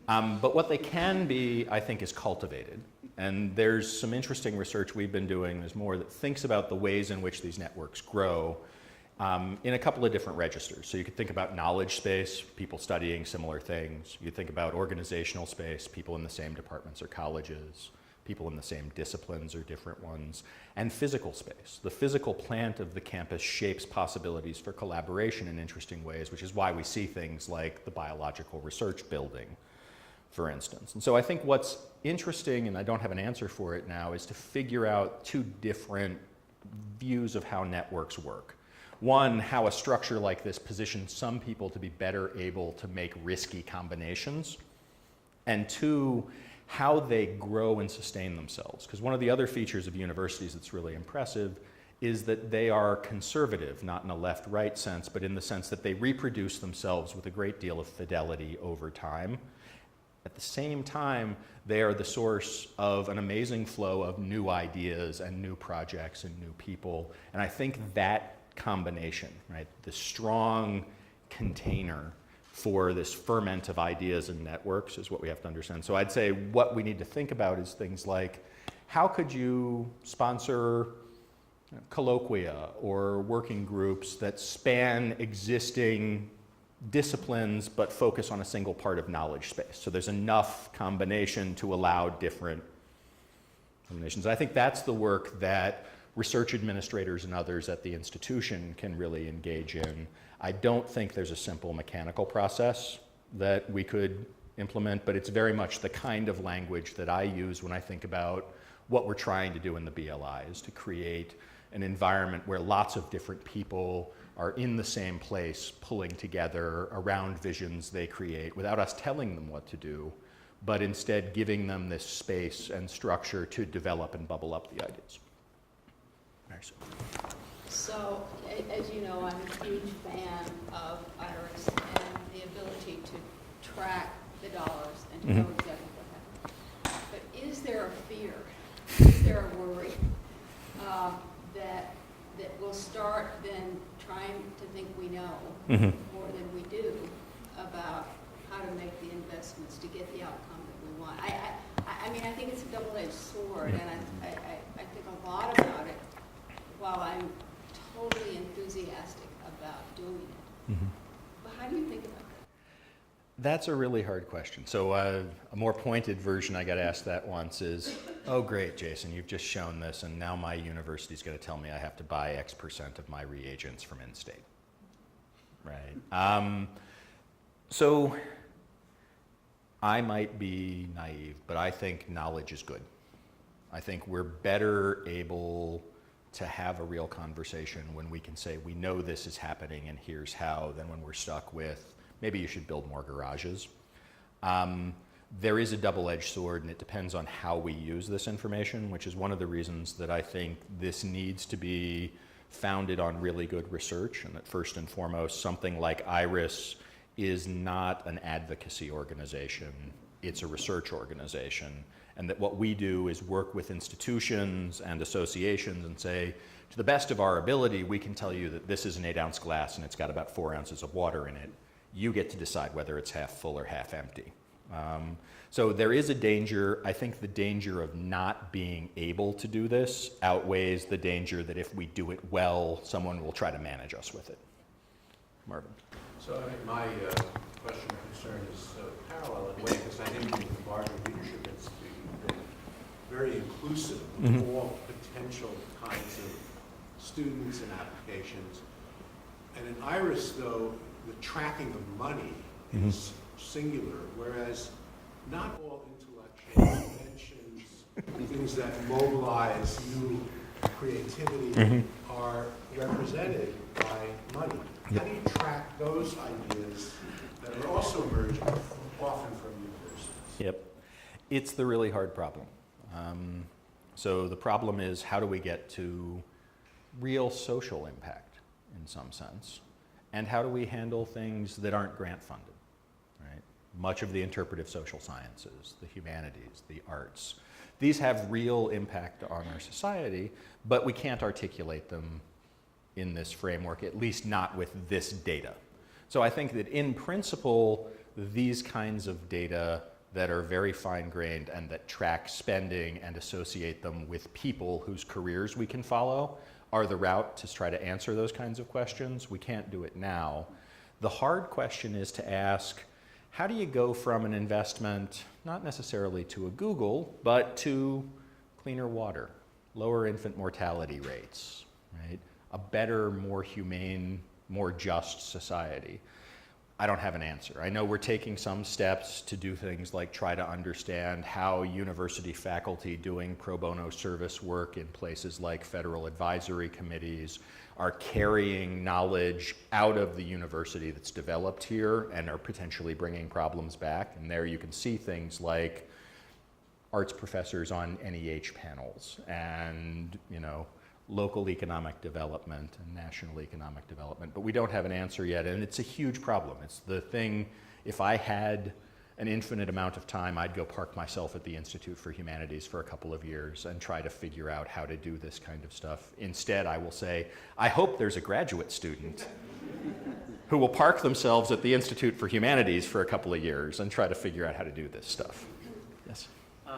But what they can be, I think, is cultivated. And there's some interesting research we've been doing, there's more that thinks about the ways in which these networks grow in a couple of different registers. So you could think about knowledge space, people studying similar things. You think about organizational space, people in the same departments or colleges, people in the same disciplines or different ones, and physical space. The physical plant of the campus shapes possibilities for collaboration in interesting ways, which is why we see things like the biological research building, for instance. And so I think what's interesting, and I don't have an answer for it now, is to figure out two different views of how networks work. One, how a structure like this positions some people to be better able to make risky combinations. And two, how they grow and sustain themselves. Because one of the other features of universities that's really impressive is that they are conservative, not in a left-right sense, but in the sense that they reproduce themselves with a great deal of fidelity over time. At the same time, they are the source of an amazing flow of new ideas and new projects and new people. And I think that combination, right, the strong container for this ferment of ideas and networks is what we have to understand. So I'd say what we need to think about is things like, how could you sponsor colloquia or working groups that span existing disciplines but focus on a single part of knowledge space? So there's enough combination to allow different combinations. I think that's the work that research administrators and others at the institution can really engage in. I don't think there's a simple mechanical process that we could implement, but it's very much the kind of language that I use when I think about what we're trying to do in the BLI, is to create an environment where lots of different people are in the same place, pulling together around visions they create without us telling them what to do, but instead giving them this space and structure to develop and bubble up the ideas. So, as you know, I'm a huge fan of IRIS and the ability to track the dollars and to know exactly what happened. But is there a fear, is there a worry that we'll start then trying to think we know more than we do about how to make the investments to get the outcome that we want? I mean, I think it's a double-edged sword, and I think a lot about it. While I'm totally enthusiastic about doing it, but how do you think about that? That's a really hard question. So a more pointed version I got asked that once is, oh great, Jason, you've just shown this, and now my university's going to tell me I have to buy X% of my reagents from in-state. Right? So I might be naive, but I think knowledge is good. I think we're better able to have a real conversation when we can say, we know this is happening and here's how, than when we're stuck with, maybe you should build more garages. There is a double-edged sword, and it depends on how we use this information, which is one of the reasons that I think this needs to be founded on really good research, and that first and foremost, something like IRIS is not an advocacy organization, it's a research organization. And that what we do is work with institutions and associations and say, to the best of our ability, we can tell you that this is an 8-ounce glass and it's got about 4 ounces of water in it. You get to decide whether it's half full or half empty. So there is a danger. I think the danger of not being able to do this outweighs the danger that if we do it well, someone will try to manage us with it. Marvin. So I think my question or concern is parallel in a way, because I think the Barger Leadership Institute has been very inclusive of all potential kinds of students and applications. And in IRIS, though, the tracking of money is singular, whereas not all intellectual inventions, things that mobilize new creativity are represented by money. How do you track those ideas that are also emerging, often from universities? Yep. It's the really hard problem. So the problem is, how do we get to real social impact in some sense? And how do we handle things that aren't grant funded, right? Much of the interpretive social sciences, the humanities, the arts, these have real impact on our society, but we can't articulate them in this framework, at least not with this data. So I think that in principle, these kinds of data that are very fine-grained and that track spending and associate them with people whose careers we can follow are the route to try to answer those kinds of questions. We can't do it now. The hard question is to ask, how do you go from an investment, not necessarily to a Google, but to cleaner water, lower infant mortality rates, right? A better, more humane, more just society? I don't have an answer. I know we're taking some steps to do things like try to understand how university faculty doing pro bono service work in places like federal advisory committees are carrying knowledge out of the university that's developed here and are potentially bringing problems back. And there you can see things like arts professors on NEH panels and, local economic development and national economic development, but we don't have an answer yet, and it's a huge problem. It's the thing, if I had an infinite amount of time, I'd go park myself at the Institute for Humanities for a couple of years and try to figure out how to do this kind of stuff. Instead, I will say, I hope there's a graduate student who will park themselves at the Institute for Humanities for a couple of years and try to figure out how to do this stuff. Yes?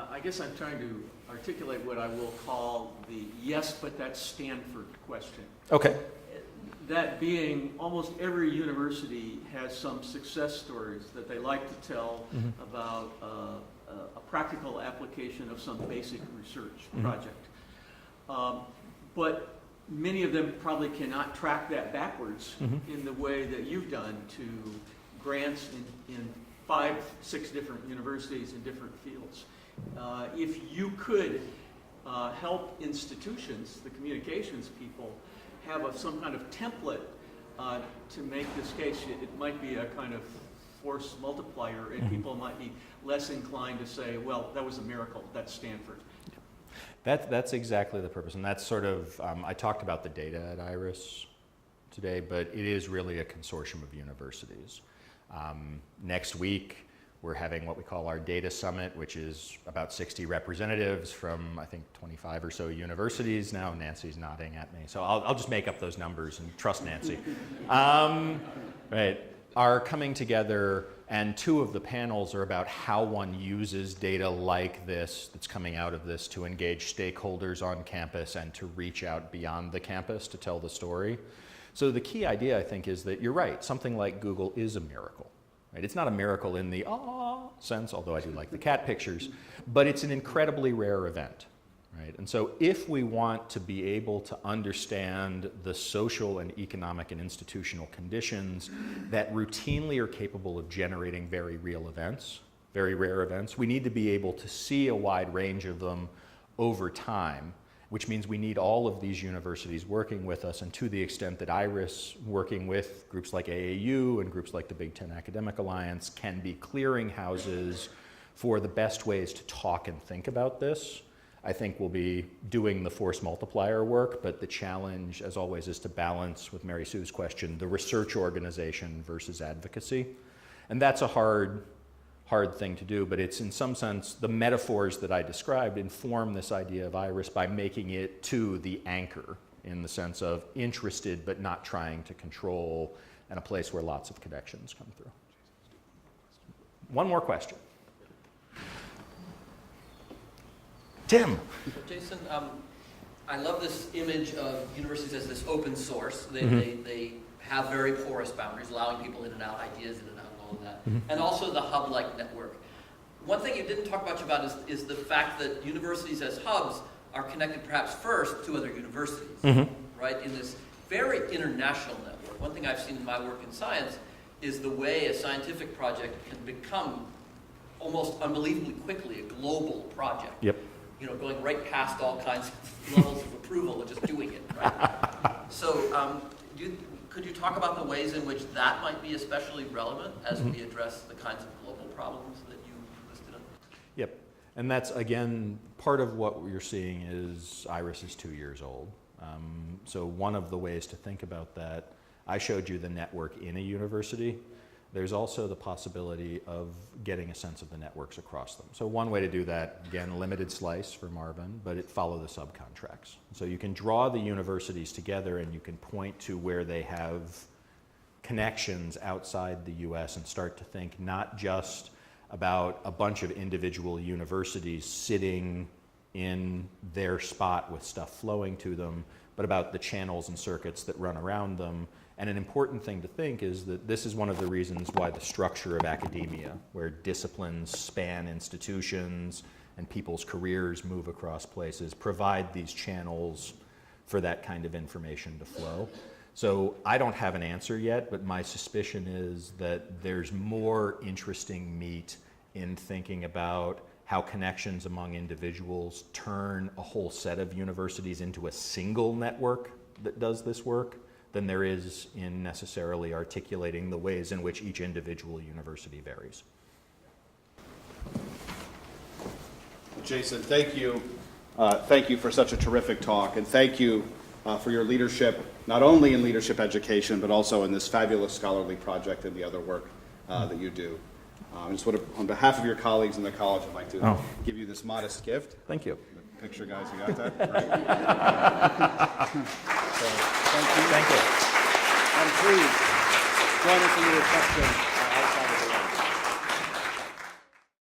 I guess I'm trying to articulate what I will call the yes, but that's Stanford question. Okay. That being, almost every university has some success stories that they like to tell about a practical application of some basic research project. But many of them probably cannot track that backwards in the way that you've done to grants in 5, 6 different universities in different fields. If you could help institutions, the communications people, have some kind of template to make this case, it might be a kind of force multiplier, and people might be less inclined to say, well, that was a miracle, that's Stanford. That's exactly the purpose, and that's sort of, I talked about the data at IRIS today, but it is really a consortium of universities. Next week, we're having what we call our data summit, which is about 60 representatives from, I think, 25 or so universities. Now Nancy's nodding at me, so I'll just make up those numbers and trust Nancy. Right, are coming together, and 2 of the panels are about how one uses data like this that's coming out of this to engage stakeholders on campus and to reach out beyond the campus to tell the story. So the key idea, I think, is that you're right, something like Google is a miracle. Right? It's not a miracle in the sense, although I do like the cat pictures, but it's an incredibly rare event. Right? And so if we want to be able to understand the social and economic and institutional conditions that routinely are capable of generating very real events, very rare events, we need to be able to see a wide range of them over time, which means we need all of these universities working with us, and to the extent that IRIS, working with groups like AAU and groups like the Big Ten Academic Alliance, can be clearinghouses for the best ways to talk and think about this, I think we'll be doing the force multiplier work, but the challenge, as always, is to balance, with Mary Sue's question, the research organization versus advocacy. And that's a hard thing to do, but it's in some sense, the metaphors that I described inform this idea of IRIS by making it to the anchor in the sense of interested but not trying to control, and a place where lots of connections come through. One more question. Tim. Jason, I love this image of universities as this open source. They have very porous boundaries, allowing people in and out, ideas in and out, and all of that. And also the hub-like network. One thing you didn't talk much about is the fact that universities as hubs are connected perhaps first to other universities, right? In this very international network. One thing I've seen in my work in science is the way a scientific project can become almost unbelievably quickly a global project. Yep. going right past all kinds of levels of approval and just doing it, right? So could you talk about the ways in which that might be especially relevant as we address the kinds of global problems that you listed? Yep. And that's, again, part of what you're seeing is Iris is 2 years old. So one of the ways to think about that, I showed you the network in a university. There's also the possibility of getting a sense of the networks across them. So one way to do that, again, limited slice for Marvin, but it follow the subcontracts. So you can draw the universities together and you can point to where they have connections outside the US and start to think not just about a bunch of individual universities sitting in their spot with stuff flowing to them, but about the channels and circuits that run around them. And an important thing to think is that this is one of the reasons why the structure of academia, where disciplines span institutions and people's careers move across places, provide these channels for that kind of information to flow. So I don't have an answer yet, but my suspicion is that there's more interesting meat in thinking about how connections among individuals turn a whole set of universities into a single network that does this work than there is in necessarily articulating the ways in which each individual university varies. Jason, thank you. Thank you for such a terrific talk, and thank you for your leadership, not only in leadership education, but also in this fabulous scholarly project and the other work that you do. I just want to, on behalf of your colleagues in the college, I'd like to give you this modest gift. Thank you. The picture, guys, you got that? Right. So, Thank you. and please join us in the reception outside of the room.